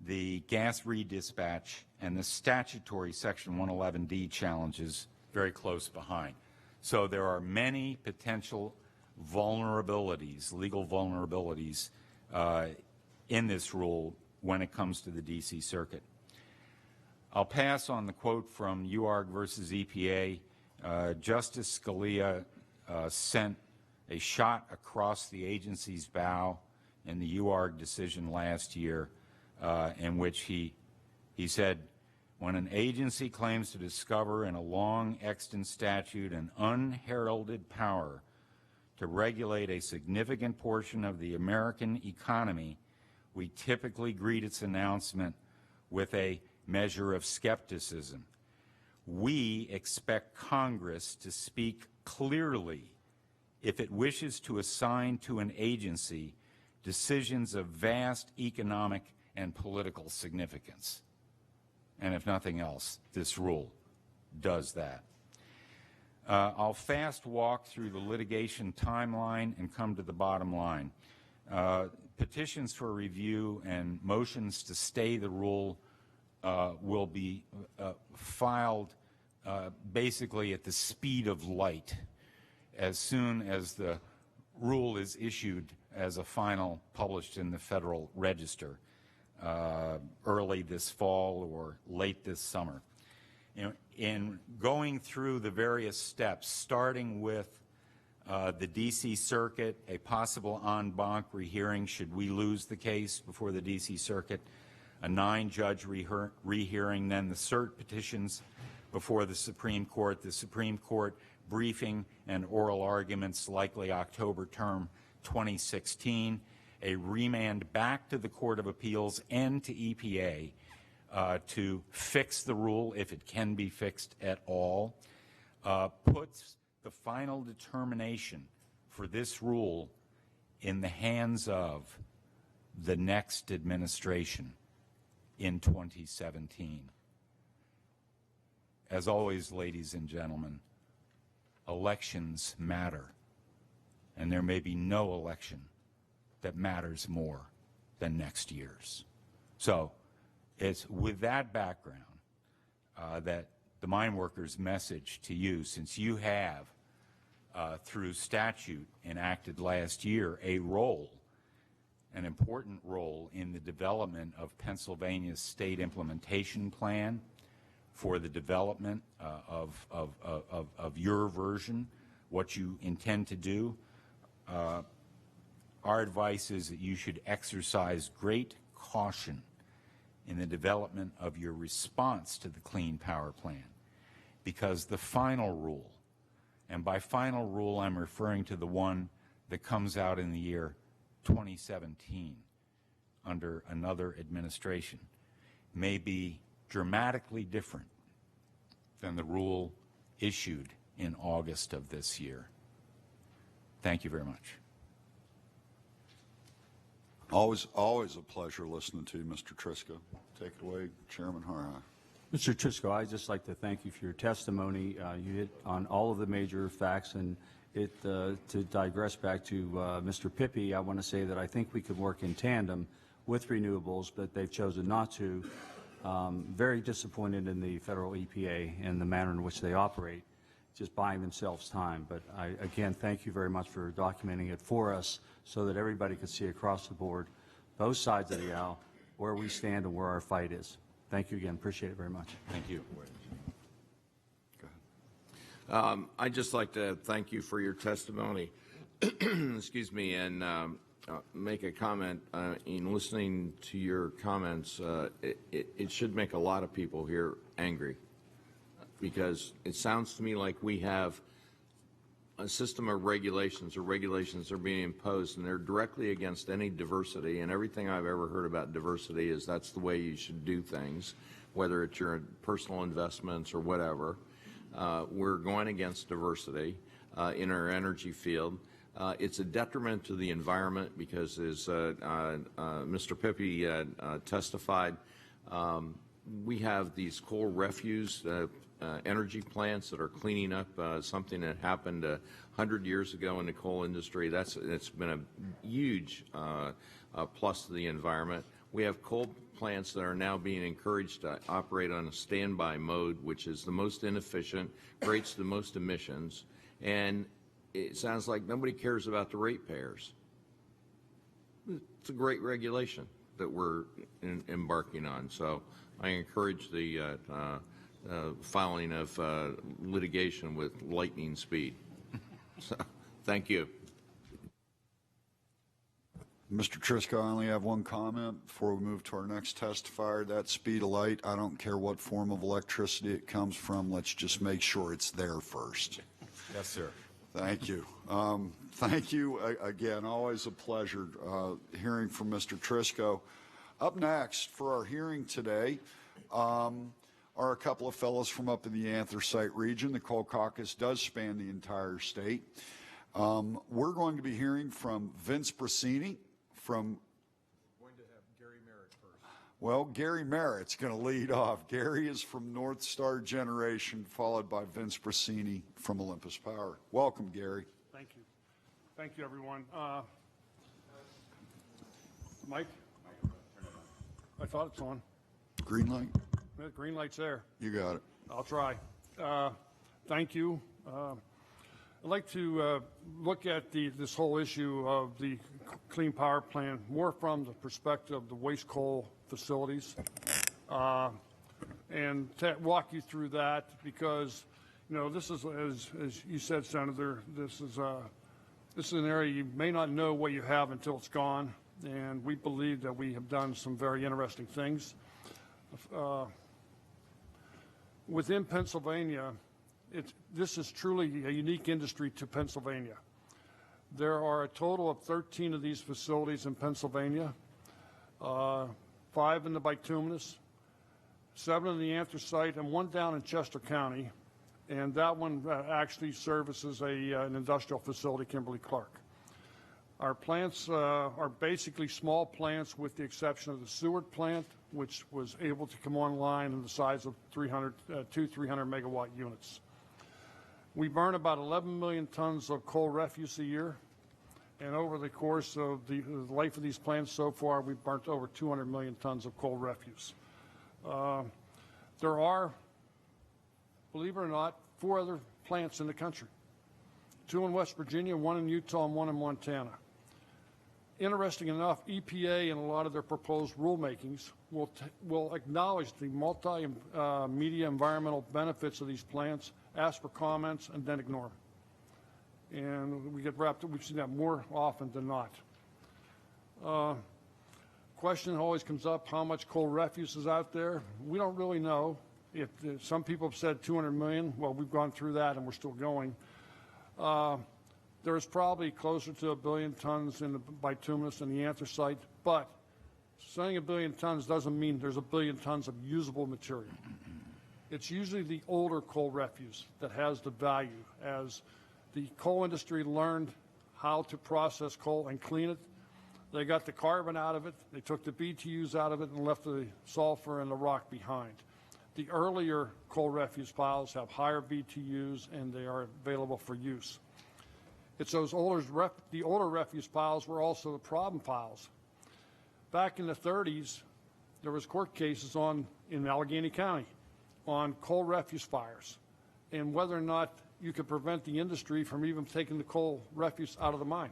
the gas redispatch, and the statutory Section 111D challenges very close behind. So there are many potential vulnerabilities, legal vulnerabilities, in this rule when it comes to the D.C. Circuit. I'll pass on the quote from UARG versus EPA. Justice Scalia sent a shot across the agency's bow in the UARG decision last year, in which he said, when an agency claims to discover in a long extant statute an unheralded power to regulate a significant portion of the American economy, we typically greet its announcement with a measure of skepticism. We expect Congress to speak clearly if it wishes to assign to an agency decisions of vast economic and political significance. And if nothing else, this rule does that. I'll fast walk through the litigation timeline and come to the bottom line. Petitions for review and motions to stay the rule will be filed basically at the speed of light as soon as the rule is issued as a final published in the Federal Register early this fall or late this summer. In going through the various steps, starting with the D.C. Circuit, a possible en banc rehearing should we lose the case before the D.C. Circuit, a 9-judge rehearing, then the cert petitions before the Supreme Court briefing and oral arguments likely October term 2016, a remand back to the Court of Appeals and to EPA to fix the rule if it can be fixed at all, puts the final determination for this rule in the hands of the next administration in 2017. As always, ladies and gentlemen, elections matter, and there may be no election that matters more than next year's. So it's with that background that the mine workers' message to you, since you have, through statute enacted last year, a role, an important role in the development of Pennsylvania's state implementation plan for the development of your version, what you intend to do. Our advice is that you should exercise great caution in the development of your response to the Clean Power Plan, because the final rule, and by final rule I'm referring to the one that comes out in the year 2017 under another administration, may be dramatically different than the rule issued in August of this year. Thank you very much. Always a pleasure listening to you, Mr. Triscoe. Take it away, Chairman Harhide. Mr. Triscoe, I'd just like to thank you for your testimony. You hit on all of the major facts, and to digress back to Mr. Pippi, I want to say that I think we could work in tandem with renewables, but they've chosen not to. Very disappointed in the federal EPA and the manner in which they operate, just buying themselves time. But I, again, thank you very much for documenting it for us so that everybody could see across the board, both sides of the aisle, where we stand and where our fight is. Thank you again. Appreciate it very much. Thank you. I'd just like to thank you for your testimony, excuse me, and make a comment. In listening to your comments, it should make a lot of people here angry, because it sounds to me like we have a system of regulations, or regulations are being imposed, and they're directly against any diversity, and everything I've ever heard about diversity is that's the way you should do things, whether it's your personal investments or whatever. We're going against diversity in our energy field. It's a detriment to the environment because, as Mr. Pippi testified, we have these coal refuse energy plants that are cleaning up something that happened 100 years ago in the coal industry. It's been a huge plus to the environment. We have coal plants that are now being encouraged to operate on a standby mode, which is the most inefficient, creates the most emissions, and it sounds like nobody cares about the ratepayers. It's a great regulation that we're embarking on, so I encourage the filing of litigation with lightning speed. So, thank you. Mr. Trisco, I only have one comment before we move to our next testifier. That speed of light, I don't care what form of electricity it comes from. Let's just make sure it's there first. Yes, sir. Thank you. Thank you again. Always a pleasure hearing from Mr. Trisco. Up next for our hearing today are a couple of fellows from up in the anthracite region. The coal caucus does span the entire state. We're going to be hearing from Vince Brasini from... We're going to have Gary Merritt first. Well, Gary Merritt's going to lead off. Gary is from North Star Generation, followed by Vince Brasini from Olympus Power. Welcome, Gary. Thank you. Thank you, everyone. Mike? I thought it's on. Green light? The green light's there. You got it. I'll try. Thank you. I'd like to look at this whole issue of the Clean Power Plan more from the perspective of the waste coal facilities, and walk you through that, because, you know, this is, as you said, Senator, this is an area you may not know what you have until it's gone, and we believe that we have done some very interesting things. Within Pennsylvania, this is truly a unique industry to Pennsylvania. There are a total of 13 of these facilities in Pennsylvania, 5 in the bituminous, 7 in the anthracite, and 1 down in Chester County, and that one actually services an industrial facility, Kimberly-Clark. Our plants are basically small plants, with the exception of the Seward plant, which was able to come online in the size of 300 megawatt units. We burn about 11 million tons of coal refuse a year, and over the course of the life of these plants so far, we've burnt over 200 million tons of coal refuse. There are, believe it or not, 4 other plants in the country, 2 in West Virginia, 1 in Utah, and 1 in Montana. Interesting enough, EPA in a lot of their proposed rulemakings will acknowledge the multimedia environmental benefits of these plants, ask for comments, and then ignore them. And we get wrapped up. We've seen that more often than not. Question always comes up: how much coal refuse is out there? We don't really know. If some people have said 200 million, well, we've gone through that and we're still going. There's probably closer to 1 billion tons in the bituminous and the anthracite, but saying 1 billion tons doesn't mean there's 1 billion tons of usable material. It's usually the older coal refuse that has the value. As the coal industry learned how to process coal and clean it, they got the carbon out of it, they took the BTUs out of it, and left the sulfur and the rock behind. The earlier coal refuse piles have higher BTUs, and they are available for use. It's those the older refuse piles were also the problem piles. Back in the 30s, there was court cases in Allegheny County on coal refuse fires and whether or not you could prevent the industry from even taking the coal refuse out of the mine.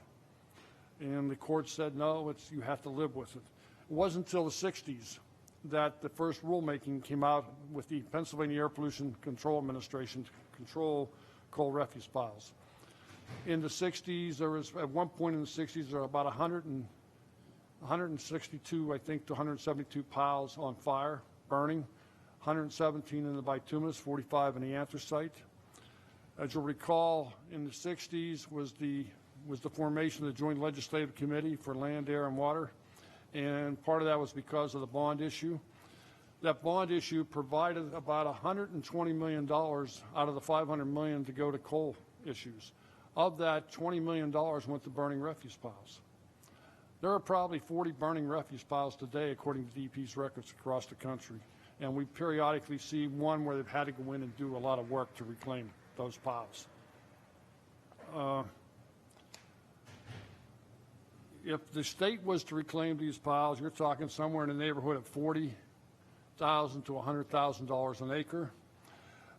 And the court said, no, you have to live with it. It wasn't until the 60s that the first rulemaking came out with the Pennsylvania Air Pollution Control Administration to control coal refuse piles. In the 60s, there was, at one point in the 60s, there were about 162, I think, to 172 piles on fire, burning, 117 in the bituminous, 45 in the anthracite. As you'll recall, in the 60s was the formation of the Joint Legislative Committee for Land, Air, and Water, and part of that was because of the bond issue. That bond issue provided about $120 million out of the $500 million to go to coal issues. Of that, $20 million went to burning refuse piles. There are probably 40 burning refuse piles today, according to DEP's records across the country, and we periodically see one where they've had to go in and do a lot of work to reclaim those piles. If the state was to reclaim these piles, you're talking somewhere in the neighborhood of $40,000 to $100,000 an acre.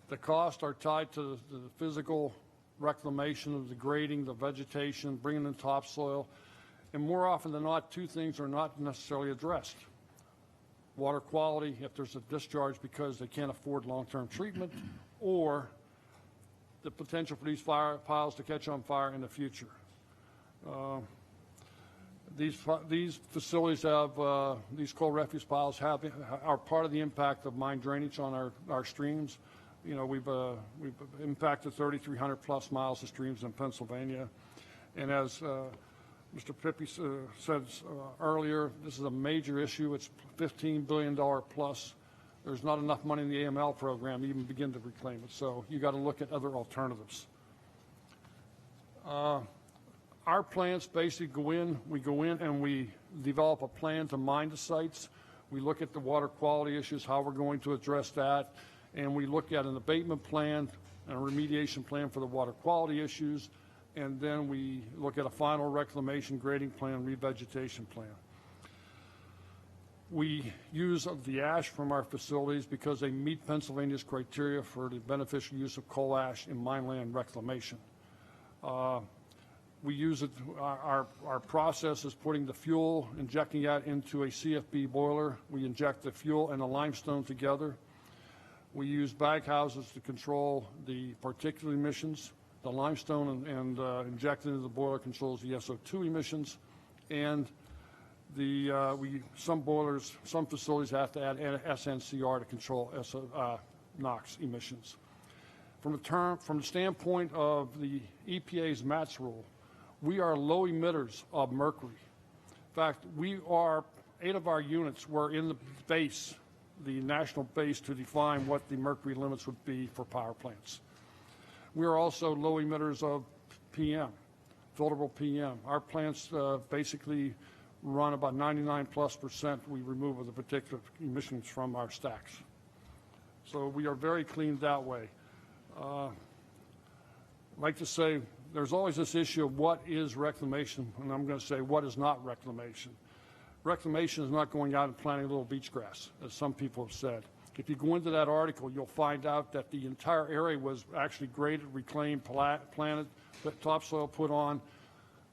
The costs are tied to the physical reclamation of the grading, the vegetation, bringing in topsoil, and more often than not, two things are not necessarily addressed. Water quality, if there's a discharge because they can't afford long-term treatment, or the potential for these fire piles to catch on fire in the future. These facilities have, these coal refuse piles are part of the impact of mine drainage on our streams. You know, we've impacted 3,300 plus miles of streams in Pennsylvania. And as Mr. Pippi said earlier, this is a major issue. It's $15 billion plus. There's not enough money in the AML program to even begin to reclaim it. So you got to look at other alternatives. Our plants basically go in and we develop a plan to mine the sites. We look at the water quality issues, how we're going to address that, and we look at an abatement plan and a remediation plan for the water quality issues, and then we look at a final reclamation grading plan, revegetation plan. We use the ash from our facilities because they meet Pennsylvania's criteria for the beneficial use of coal ash in mine land reclamation. We use it, our process is putting the fuel, injecting that into a CFB boiler. We inject the fuel and the limestone together. We use bag houses to control the particulate emissions. The limestone and injected into the boiler controls the SO2 emissions. And some boilers, some facilities have to add SNCR to control NOx emissions. From the standpoint of the EPA's MATS rule, we are low emitters of mercury. In fact, 8 of our units were in the base, the national base, to define what the mercury limits would be for power plants. We are also low emitters of PM, filterable PM. Our plants basically run about 99+% we remove of the particular emissions from our stacks. So we are very clean that way. I'd like to say there's always this issue of what is reclamation, and I'm going to say what is not reclamation. Reclamation is not going out and planting a little beach grass, as some people have said. If you go into that article, you'll find out that the entire area was actually graded, reclaimed, planted, topsoil put on.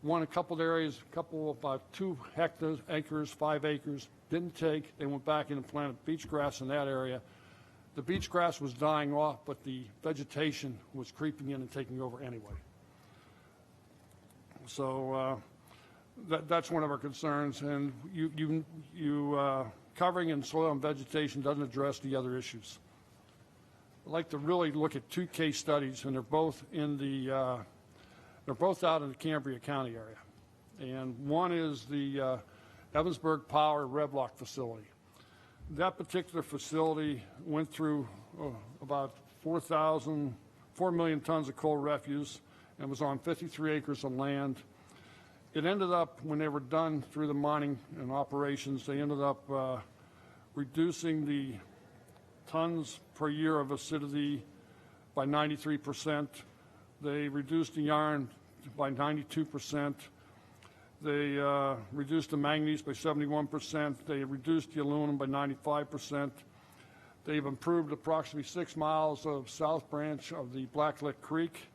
A couple of areas, about 2 acres, 5 acres, didn't take. They went back in and planted beach grass in that area. The beach grass was dying off, but the vegetation was creeping in and taking over anyway. So that's one of our concerns, and covering in soil and vegetation doesn't address the other issues. I'd like to really look at 2 case studies, and they're both out in the Cambria County area. And one is the Evansburg Power Revlock facility. That particular facility went through about 4 million tons of coal refuse and was on 53 acres of land. It ended up, when they were done through the mining and operations, they ended up reducing the tons per year of acidity by 93%. They reduced the iron by 92%. They reduced the manganese by 71%. They reduced the aluminum by 95%. They've improved approximately 6 miles of south branch of the Blacklick Creek,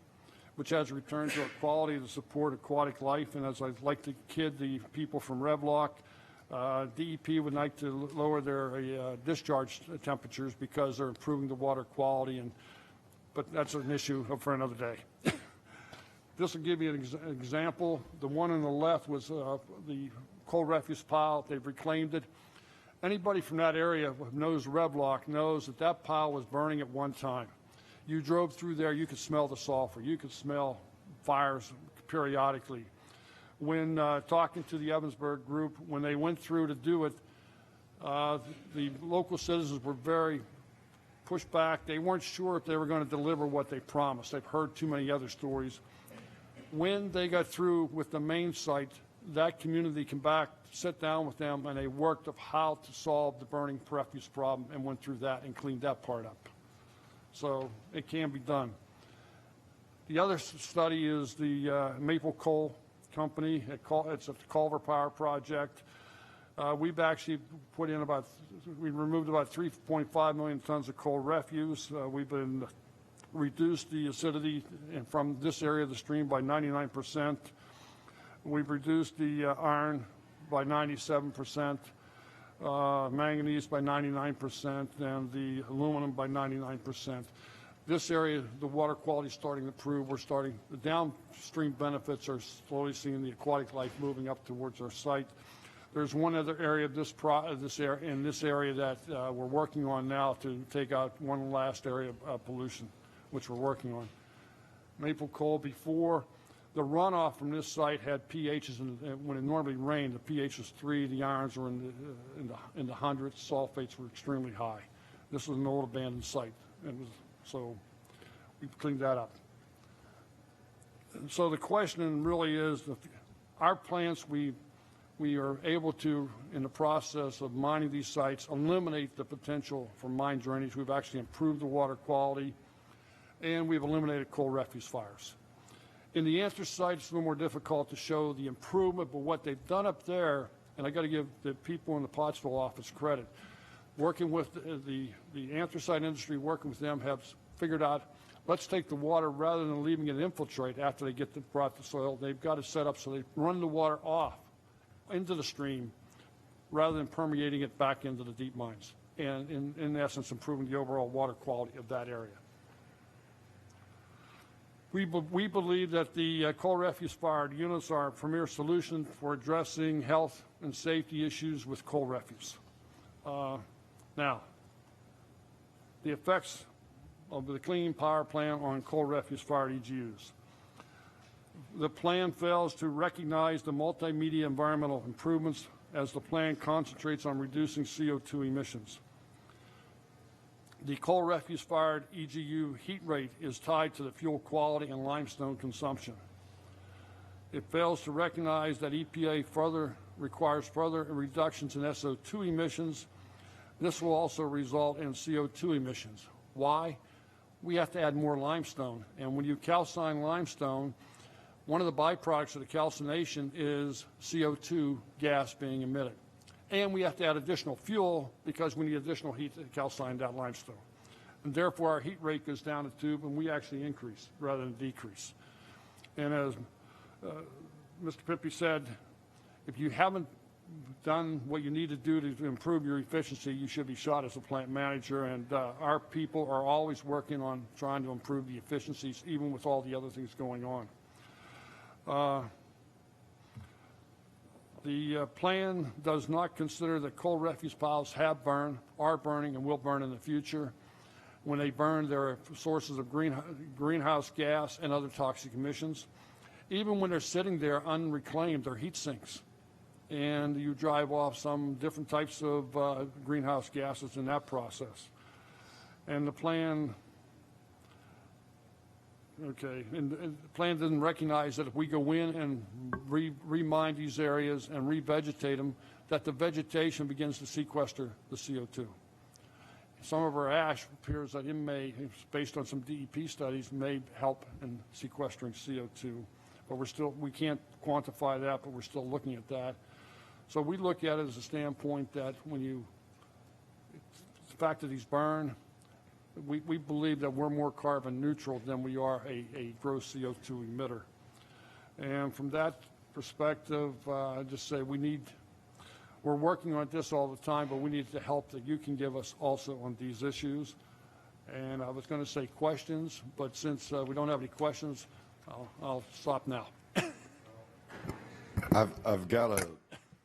which has returned to a quality to support aquatic life. And as I'd like to kid the people from Revlock, DEP would like to lower their discharge temperatures because they're improving the water quality, but that's an issue for another day. This will give you an example. The one on the left was the coal refuse pile. They've reclaimed it. Anybody from that area who knows Revlock knows that that pile was burning at one time. You drove through there, you could smell the sulfur. You could smell fires periodically. When talking to the Evansburg group, when they went through to do it, the local citizens were very pushed back. They weren't sure if they were going to deliver what they promised. They've heard too many other stories. When they got through with the main site, that community came back, sat down with them, and they worked of how to solve the burning refuse problem and went through that and cleaned that part up. So it can be done. The other study is the Maple Coal Company. It's a Culver Power Project. We've actually we removed about 3.5 million tons of coal refuse. We've been reduced the acidity from this area of the stream by 99%. We've reduced the iron by 97%, manganese by 99%, and the aluminum by 99%. This area, the water quality is starting to improve. The downstream benefits are slowly seeing the aquatic life moving up towards our site. There's one other area of in this area that we're working on now to take out one last area of pollution, which we're working on. Maple coal, before the runoff from this site had pHs, when it normally rained, the pH was 3, the irons were in the hundreds, sulfates were extremely high. This was an old abandoned site, so we cleaned that up. And so the question really is, our plants, we are able to, in the process of mining these sites, eliminate the potential for mine drainage. We've actually improved the water quality, and we've eliminated coal refuse fires. In the anthracite, it's a little more difficult to show the improvement, but what they've done up there, and I got to give the people in the Pottsville office credit, working with the anthracite industry, working with them, have figured out, let's take the water rather than leaving it infiltrate after they brought the soil. They've got it set up so they run the water off into the stream rather than permeating it back into the deep mines, and in essence improving the overall water quality of that area. We believe that the coal refuse fired units are a premier solution for addressing health and safety issues with coal refuse. Now, the effects of the clean power plant on coal refuse fired EGUs. The plan fails to recognize the multimedia environmental improvements as the plan concentrates on reducing CO2 emissions. The coal refuse fired EGU heat rate is tied to the fuel quality and limestone consumption. It fails to recognize that EPA requires further reductions in SO2 emissions. This will also result in CO2 emissions. Why? We have to add more limestone, and when you calcine limestone, one of the byproducts of the calcination is CO2 gas being emitted. And we have to add additional fuel because we need additional heat to calcine that limestone. And therefore, our heat rate goes down the tube, and we actually increase rather than decrease. And as Mr. Pippi said, if you haven't done what you need to do to improve your efficiency, you should be shot as a plant manager. And our people are always working on trying to improve the efficiencies, even with all the other things going on. The plan does not consider that coal refuse piles have burned, are burning, and will burn in the future. When they burn, there are sources of greenhouse gas and other toxic emissions. Even when they're sitting there unreclaimed, they're heat sinks. And you drive off some different types of greenhouse gases in that process. And the plan, and the plan didn't recognize that if we go in and re-mine these areas and revegetate them, that the vegetation begins to sequester the CO2. Some of our ash appears that it may, based on some DEP studies, may help in sequestering CO2. But we can't quantify that, but we're still looking at that. So we look at it as a standpoint that the fact that these burn, we believe that we're more carbon neutral than we are a gross CO2 emitter. And from that perspective, I just say we need We're working on this all the time, but we need the help that you can give us also on these issues. And I was going to say questions, but since we don't have any questions, I'll stop now. I've got to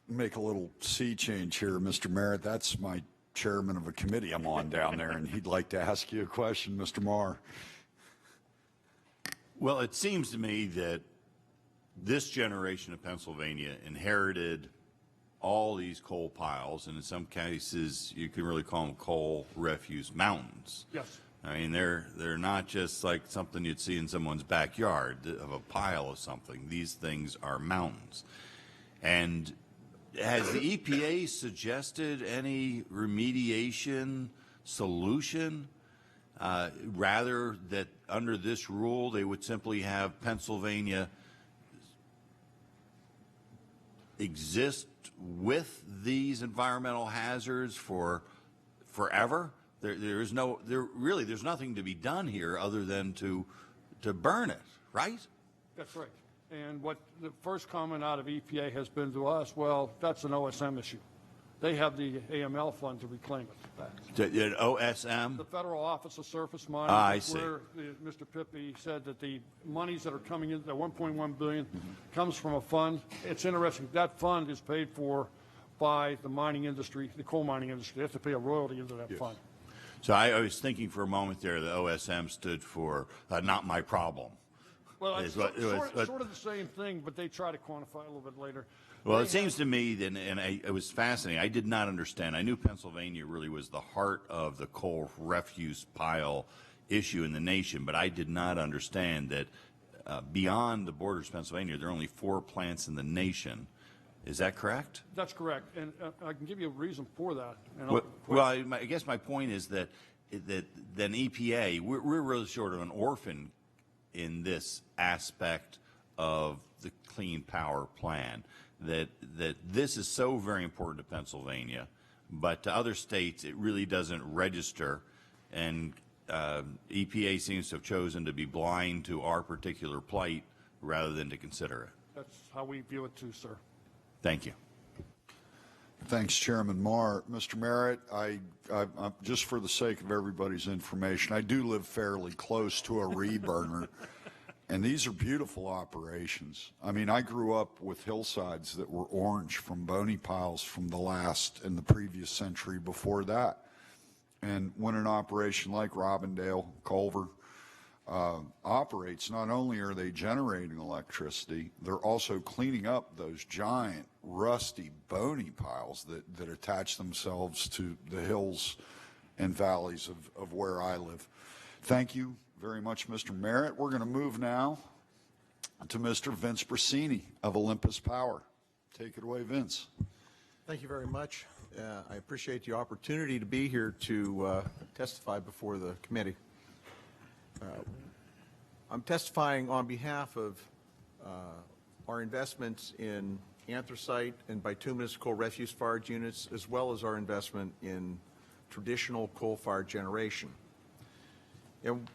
make a little sea change here, Mr. Merritt. That's my chairman of a committee I'm on down there, and he'd like to ask you a question, Mr. Marr. Well, it seems to me that this generation of Pennsylvania inherited all these coal piles, and in some cases, you can really call them coal refuse mountains. Yes. I mean, they're not just like something you'd see in someone's backyard of a pile of something. These things are mountains. And has the EPA suggested any remediation solution? Rather that under this rule, they would simply have Pennsylvania exist with these environmental hazards for forever? There's nothing to be done here other than to burn it, right? That's right. And what the first comment out of EPA has been to us, well, that's an OSM issue. They have the AML fund to reclaim it back. OSM? The Federal Office of Surface Mining. I see. Where Mr. Pippy said that the monies that are coming in, the $1.1 billion, comes from a fund. It's interesting. That fund is paid for by the mining industry, the coal mining industry. They have to pay a royalty into that fund. So I was thinking for a moment there the OSM stood for not my problem. Well, it's sort of the same thing, but they try to quantify it a little bit later. Well, it seems to me, it was fascinating. I did not understand. I knew Pennsylvania really was the heart of the coal refuse pile issue in the nation, but I did not understand that beyond the borders of Pennsylvania, there are only 4 plants in the nation. Is that correct? That's correct, and I can give you a reason for that. I guess my point is that then EPA, we're really sort of an orphan in this aspect of the Clean Power Plan. That this is so very important to Pennsylvania, but to other states it really doesn't register, and EPA seems to have chosen to be blind to our particular plight rather than to consider it. That's how we view it too, sir. Thank you. Thanks, Chairman Marr. Mr. Merritt, I just for the sake of everybody's information, I do live fairly close to a reburner. And these are beautiful operations. I mean, I grew up with hillsides that were orange from bony piles from the last and the previous century before that. And when an operation like Robindale, Culver, operates, not only are they generating electricity, they're also cleaning up those giant, rusty, bony piles that attach themselves to the hills and valleys of where I live. Thank you very much, Mr. Merritt. We're going to move now to Mr. Vince Brasini of Olympus Power. Take it away, Vince. Thank you very much. I appreciate the opportunity to be here to testify before the committee. I'm testifying on behalf of our investments in anthracite and bituminous coal refuse-fired units, as well as our investment in traditional coal-fired generation. And,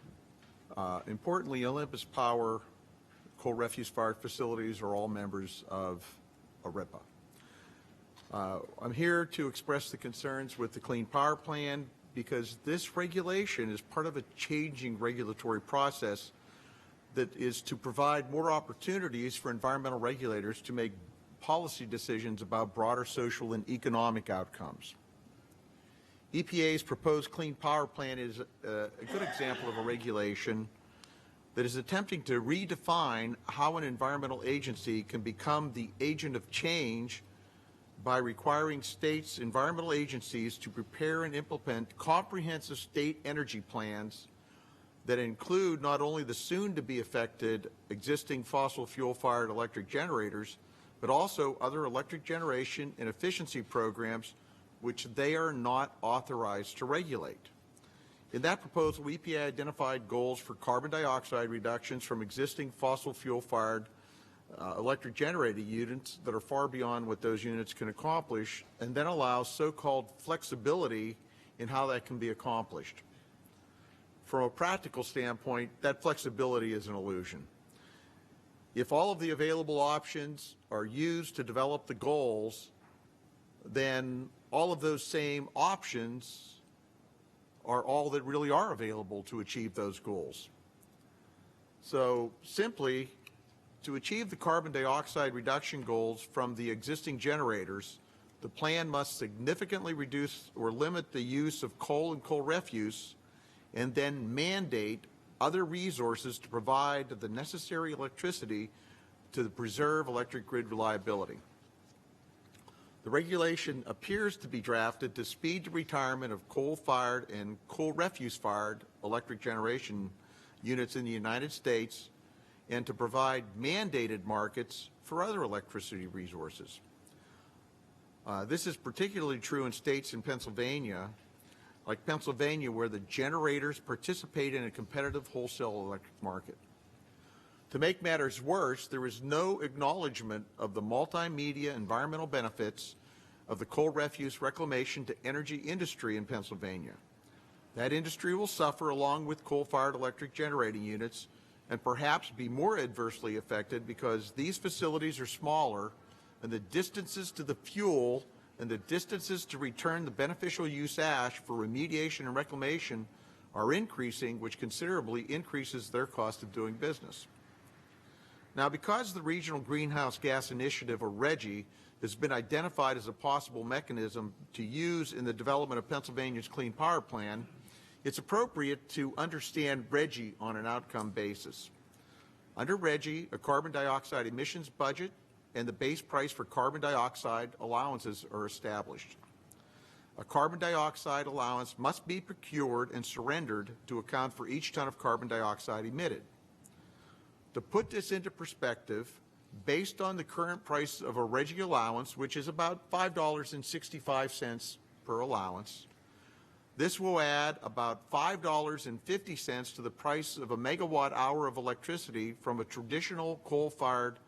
importantly, Olympus Power coal refuse-fired facilities are all members of ARIPA. I'm here to express the concerns with the Clean Power Plan because this regulation is part of a changing regulatory process that is to provide more opportunities for environmental regulators to make policy decisions about broader social and economic outcomes. EPA's proposed Clean Power Plan is a good example of a regulation that is attempting to redefine how an environmental agency can become the agent of change by requiring states' environmental agencies to prepare and implement comprehensive state energy plans that include not only the soon-to-be affected existing fossil fuel-fired electric generators, but also other electric generation and efficiency programs which they are not authorized to regulate. In that proposal, EPA identified goals for carbon dioxide reductions from existing fossil fuel-fired electric generating units that are far beyond what those units can accomplish, and then allows so-called flexibility in how that can be accomplished. From a practical standpoint, that flexibility is an illusion. If all of the available options are used to develop the goals, then all of those same options are all that really are available to achieve those goals. So simply, to achieve the carbon dioxide reduction goals from the existing generators, the plan must significantly reduce or limit the use of coal and coal refuse, and then mandate other resources to provide the necessary electricity to preserve electric grid reliability. The regulation appears to be drafted to speed the retirement of coal-fired and coal refuse-fired electric generation units in the United States and to provide mandated markets for other electricity resources. This is particularly true in states in Pennsylvania, like Pennsylvania, where the generators participate in a competitive wholesale electric market. To make matters worse, there is no acknowledgement of the multimedia environmental benefits of the coal refuse reclamation to energy industry in Pennsylvania. That industry will suffer along with coal-fired electric generating units and perhaps be more adversely affected because these facilities are smaller and the distances to the fuel and the distances to return the beneficial use ash for remediation and reclamation are increasing, which considerably increases their cost of doing business. Now, because the Regional Greenhouse Gas Initiative, or RGGI, has been identified as a possible mechanism to use in the development of Pennsylvania's Clean Power Plan, it's appropriate to understand RGGI on an outcome basis. Under RGGI, a carbon dioxide emissions budget and the base price for carbon dioxide allowances are established. A carbon dioxide allowance must be procured and surrendered to account for each ton of carbon dioxide emitted. To put this into perspective, based on the current price of a RGGI allowance, which is about $5.65 per allowance, this will add about $5.50 to the price of a megawatt hour of electricity from a traditional coal-fired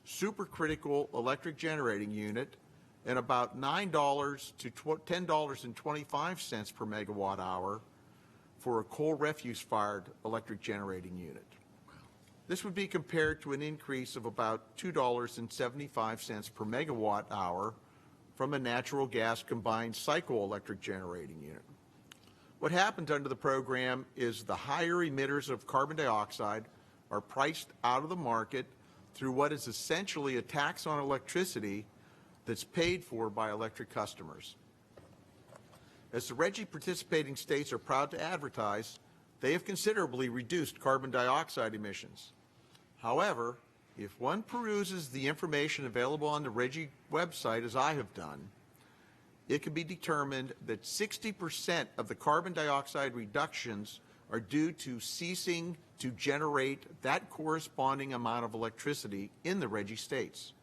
supercritical electric generating unit and about $9 to $10.25 per megawatt hour for a coal refuse-fired electric generating unit. This would be compared to an increase of about $2.75 per megawatt hour from a natural gas combined cycle electric generating unit. What happens under the program is the higher emitters of carbon dioxide are priced out of the market through what is essentially a tax on electricity that's paid for by electric customers. As the RGGI participating states are proud to advertise, they have considerably reduced carbon dioxide emissions. However, if one peruses the information available on the RGGI website, as I have done, it can be determined that 60% of the carbon dioxide reductions are due to ceasing to generate that corresponding amount of electricity in the RGGI states.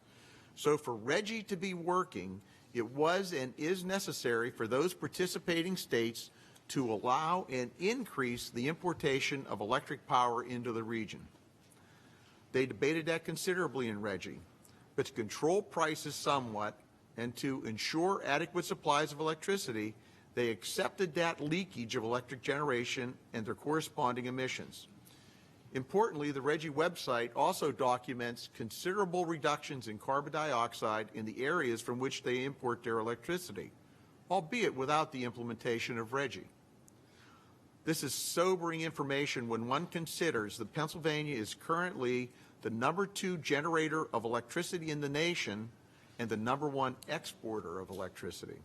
So for RGGI to be working, it was and is necessary for those participating states to allow and increase the importation of electric power into the region. They debated that considerably in RGGI, but to control prices somewhat and to ensure adequate supplies of electricity, they accepted that leakage of electric generation and their corresponding emissions. Importantly, the RGGI website also documents considerable reductions in carbon dioxide in the areas from which they import their electricity, albeit without the implementation of RGGI. This is sobering information when one considers that Pennsylvania is currently the #2 generator of electricity in the nation and the #1 exporter of electricity.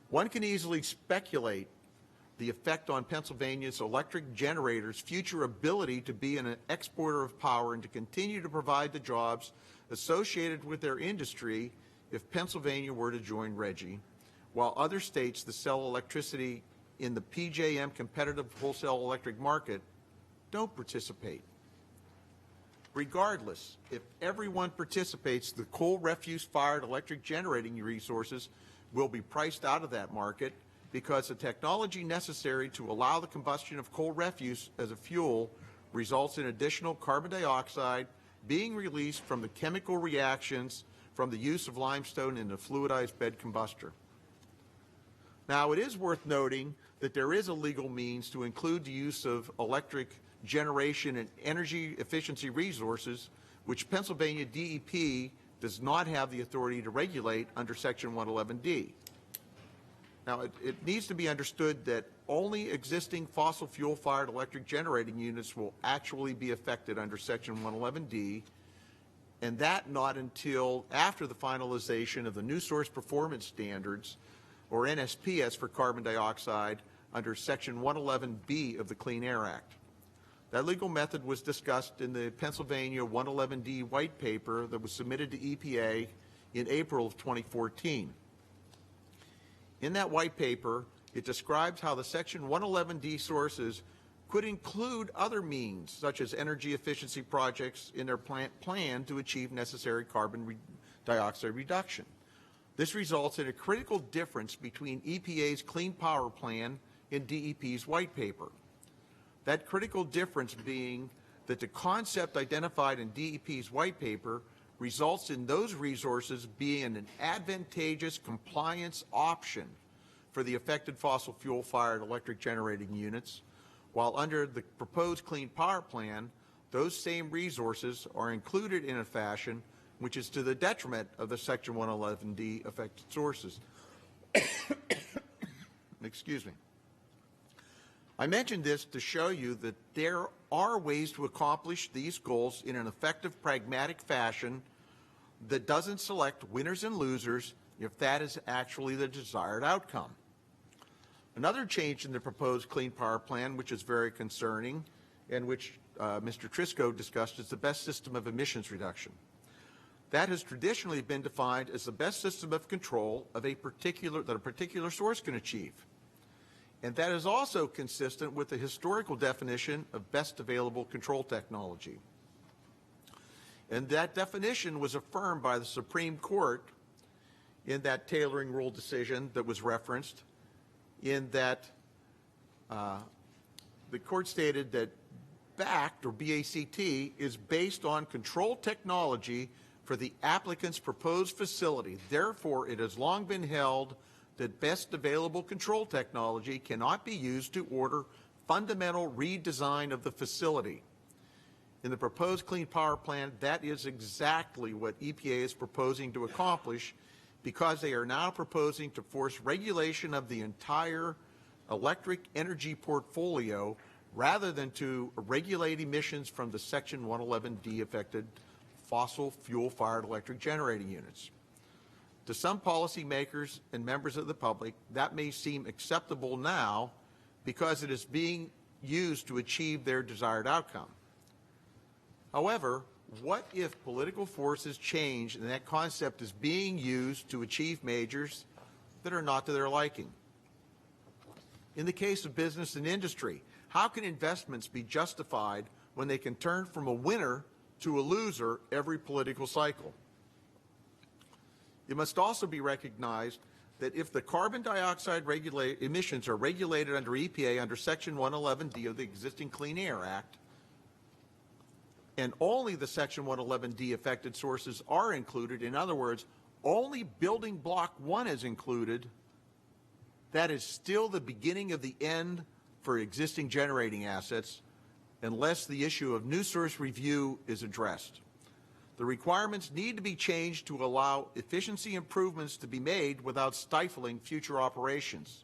One can easily speculate the effect on Pennsylvania's electric generators' future ability to be an exporter of power and to continue to provide the jobs associated with their industry if Pennsylvania were to join RGGI, while other states that sell electricity in the PJM competitive wholesale electric market don't participate. Regardless, if everyone participates, the coal refuse-fired electric generating resources will be priced out of that market because the technology necessary to allow the combustion of coal refuse as a fuel results in additional carbon dioxide being released from the chemical reactions from the use of limestone in the fluidized bed combustor. Now, it is worth noting that there is a legal means to include the use of electric generation and energy efficiency resources, which Pennsylvania DEP does not have the authority to regulate under Section 111D. Now, it needs to be understood that only existing fossil fuel-fired electric generating units will actually be affected under Section 111D, and that not until after the finalization of the New Source Performance Standards, or NSPS, for carbon dioxide under Section 111B of the Clean Air Act. That legal method was discussed in the Pennsylvania 111D white paper that was submitted to EPA in April of 2014. In that white paper, it describes how the Section 111D sources could include other means, such as energy efficiency projects, in their plan to achieve necessary carbon dioxide reduction. This results in a critical difference between EPA's Clean Power Plan and DEP's white paper. That critical difference being that the concept identified in DEP's white paper results in those resources being an advantageous compliance option for the affected fossil fuel-fired electric generating units, while under the proposed Clean Power Plan, those same resources are included in a fashion which is to the detriment of the Section 111D affected sources. Excuse me. I mentioned this to show you that there are ways to accomplish these goals in an effective, pragmatic fashion that doesn't select winners and losers if that is actually the desired outcome. Another change in the proposed Clean Power Plan, which is very concerning and which Mr. Trisco discussed, is the best system of emissions reduction. That has traditionally been defined as the best system of control of a particular source can achieve. And that is also consistent with the historical definition of best available control technology. And that definition was affirmed by the Supreme Court in that tailoring rule decision that was referenced, in that the court stated that BACT, or BACT, is based on control technology for the applicant's proposed facility. Therefore, it has long been held that best available control technology cannot be used to order fundamental redesign of the facility. In the proposed Clean Power Plan, that is exactly what EPA is proposing to accomplish, because they are now proposing to force regulation of the entire electric energy portfolio rather than to regulate emissions from the Section 111D affected fossil fuel-fired electric generating units. To some policymakers and members of the public, that may seem acceptable now because it is being used to achieve their desired outcome. However, what if political forces change and that concept is being used to achieve measures that are not to their liking? In the case of business and industry, how can investments be justified when they can turn from a winner to a loser every political cycle? It must also be recognized that if the carbon dioxide emissions are regulated under EPA under Section 111D of the existing Clean Air Act, and only the Section 111D affected sources are included, in other words, only building block 1 is included, that is still the beginning of the end for existing generating assets unless the issue of new source review is addressed. The requirements need to be changed to allow efficiency improvements to be made without stifling future operations.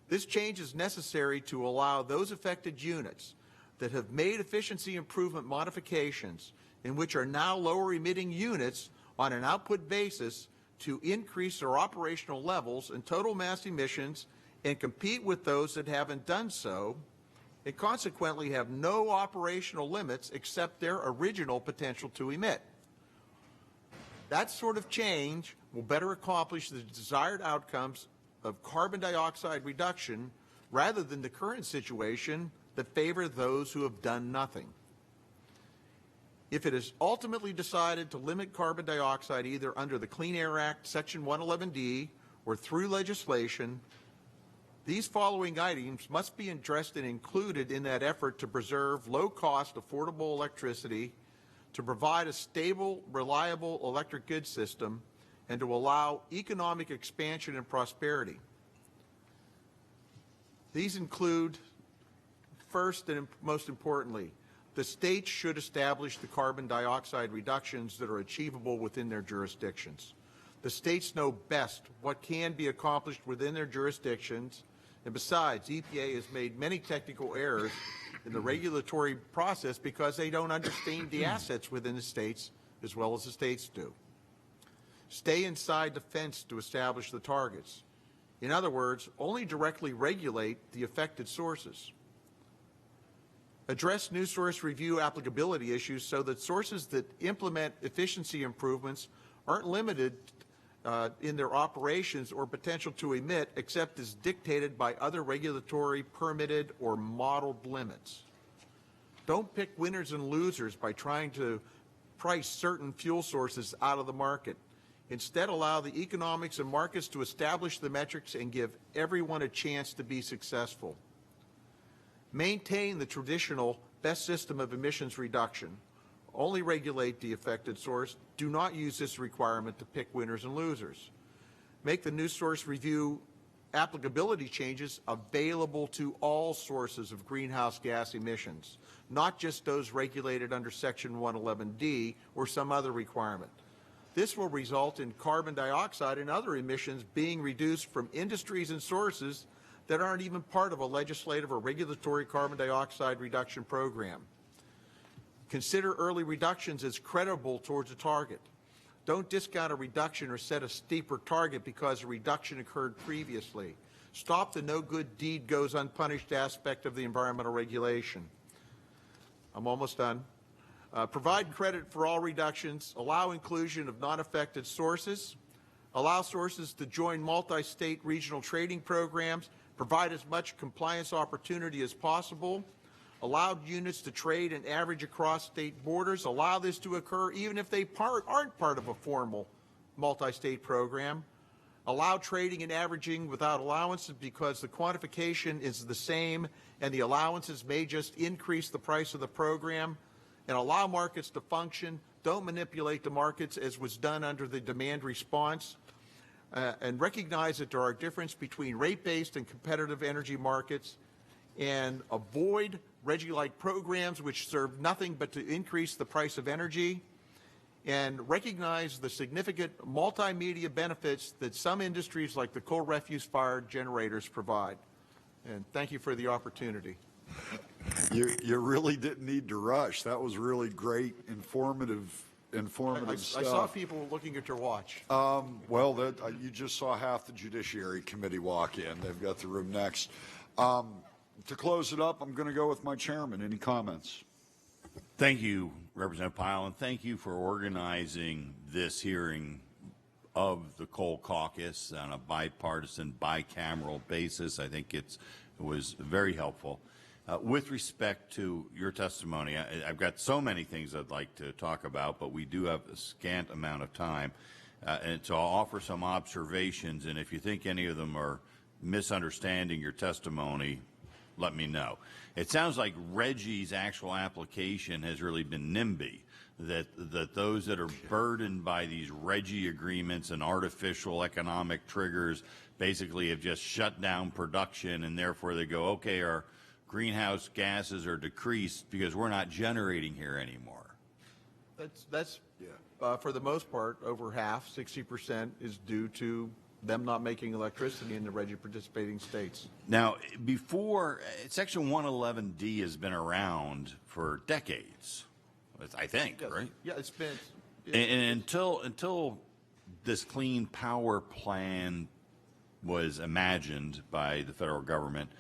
This change is necessary to allow those affected units that have made efficiency improvement modifications and which are now lower emitting units on an output basis to increase their operational levels and total mass emissions and compete with those that haven't done so, and consequently have no operational limits except their original potential to emit. That sort of change will better accomplish the desired outcomes of carbon dioxide reduction rather than the current situation that favor those who have done nothing. If it is ultimately decided to limit carbon dioxide either under the Clean Air Act, Section 111D, or through legislation, these following items must be addressed and included in that effort to preserve low-cost, affordable electricity, to provide a stable, reliable electric grid system, and to allow economic expansion and prosperity. These include, first and most importantly, The states should establish the carbon dioxide reductions that are achievable within their jurisdictions. The states know best what can be accomplished within their jurisdictions, and besides, EPA has made many technical errors in the regulatory process because they don't understand the assets within the states as well as the states do. Stay inside the fence to establish the targets. In other words, only directly regulate the affected sources. Address new source review applicability issues so that sources that implement efficiency improvements aren't limited in their operations or potential to emit except as dictated by other regulatory, permitted, or modeled limits. Don't pick winners and losers by trying to price certain fuel sources out of the market. Instead, allow the economics and markets to establish the metrics and give everyone a chance to be successful. Maintain the traditional best system of emissions reduction. Only regulate the affected source. Do not use this requirement to pick winners and losers. Make the new source review applicability changes available to all sources of greenhouse gas emissions, not just those regulated under Section 111D or some other requirement. This will result in carbon dioxide and other emissions being reduced from industries and sources that aren't even part of a legislative or regulatory carbon dioxide reduction program. Consider early reductions as credible towards a target. Don't discount a reduction or set a steeper target because a reduction occurred previously. Stop the no good deed goes unpunished aspect of the environmental regulation. I'm almost done. Provide credit for all reductions. Allow inclusion of non-affected sources. Allow sources to join multi-state regional trading programs. Provide as much compliance opportunity as possible. Allow units to trade and average across state borders. Allow this to occur even if they aren't part of a formal multi-state program. Allow trading and averaging without allowances because the quantification is the same and the allowances may just increase the price of the program. And allow markets to function. Don't manipulate the markets as was done under the demand response. And recognize that there are differences between rate-based and competitive energy markets, and avoid RGGI programs which serve nothing but to increase the price of energy, and recognize the significant multimedia benefits that some industries like the coal refuse-fired generators provide. And thank you for the opportunity. You really didn't need to rush. That was really great, informative stuff. I saw people looking at your watch. Well, you just saw half the Judiciary Committee walk in. They've got the room next. To close it up, I'm going to go with my chairman. Any comments? Thank you, Representative Pyle, and thank you for organizing this hearing of the Coal Caucus on a bipartisan, bicameral basis. I think it was very helpful. With respect to your testimony, I've got so many things I'd like to talk about, but we do have a scant amount of time. And so I'll offer some observations, and if you think any of them are misunderstanding your testimony, let me know. It sounds like Reggie's actual application has really been NIMBY, that those that are burdened by these Reggie agreements and artificial economic triggers basically have just shut down production, and therefore they go, okay, our greenhouse gases are decreased because we're not generating here anymore. That's for the most part, over half, 60%, is due to them not making electricity in the Reggie participating states. Now, Before, Section 111D has been around for decades, I think, yes. right? Yeah, it's been. And until this Clean Power Plan was imagined by the federal government,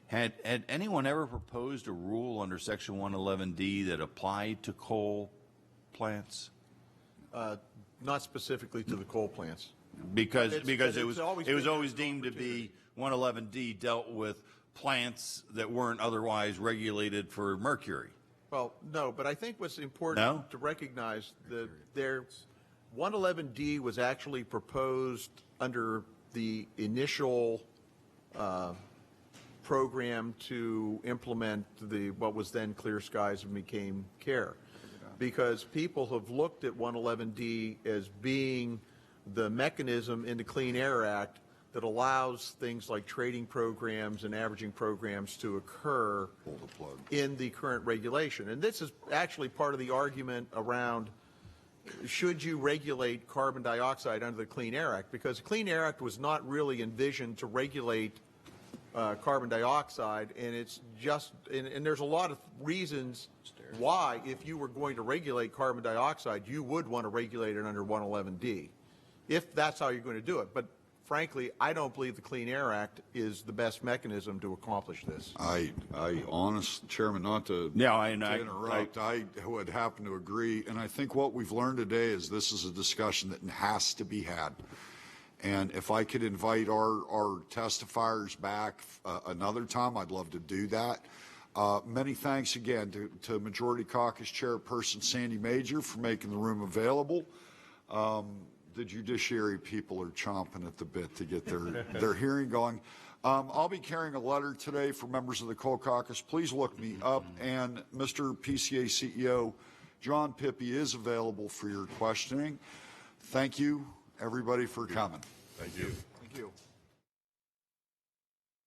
had anyone ever proposed a rule under Section 111D that applied to coal plants? Not specifically to the coal plants. Because it was been always deemed to be 111D dealt with plants that weren't otherwise regulated for mercury. Well, no, but I think what's important to recognize that 111D was actually proposed under the initial program to implement what was then Clear Skies and became CARE, because people have looked at 111D as being the mechanism in the Clean Air Act that allows things like trading programs and averaging programs to occur Pull the plug. in the current regulation. And this is actually part of the argument around should you regulate carbon dioxide under the Clean Air Act? Because the Clean Air Act was not really envisioned to regulate carbon dioxide, and it's just, and there's a lot of reasons why, if you were going to regulate carbon dioxide, you would want to regulate it under 111D, if that's how you're going to do it. But frankly, I don't believe the Clean Air Act is the best mechanism to accomplish this. I Chairman, not to, interrupt, I would happen to agree. And I think what we've learned today is this is a discussion that has to be had. And if I could invite our testifiers back another time, I'd love to do that. Many thanks again to Majority Caucus Chairperson Sandy Major for making the room available. The judiciary people are chomping at the bit to get their hearing going. I'll be carrying a letter today for members of the Coal Caucus. Please look me up, and Mr. PCA CEO John Pippy is available for your questioning. Thank you, everybody, for coming. Thank you. Thank you.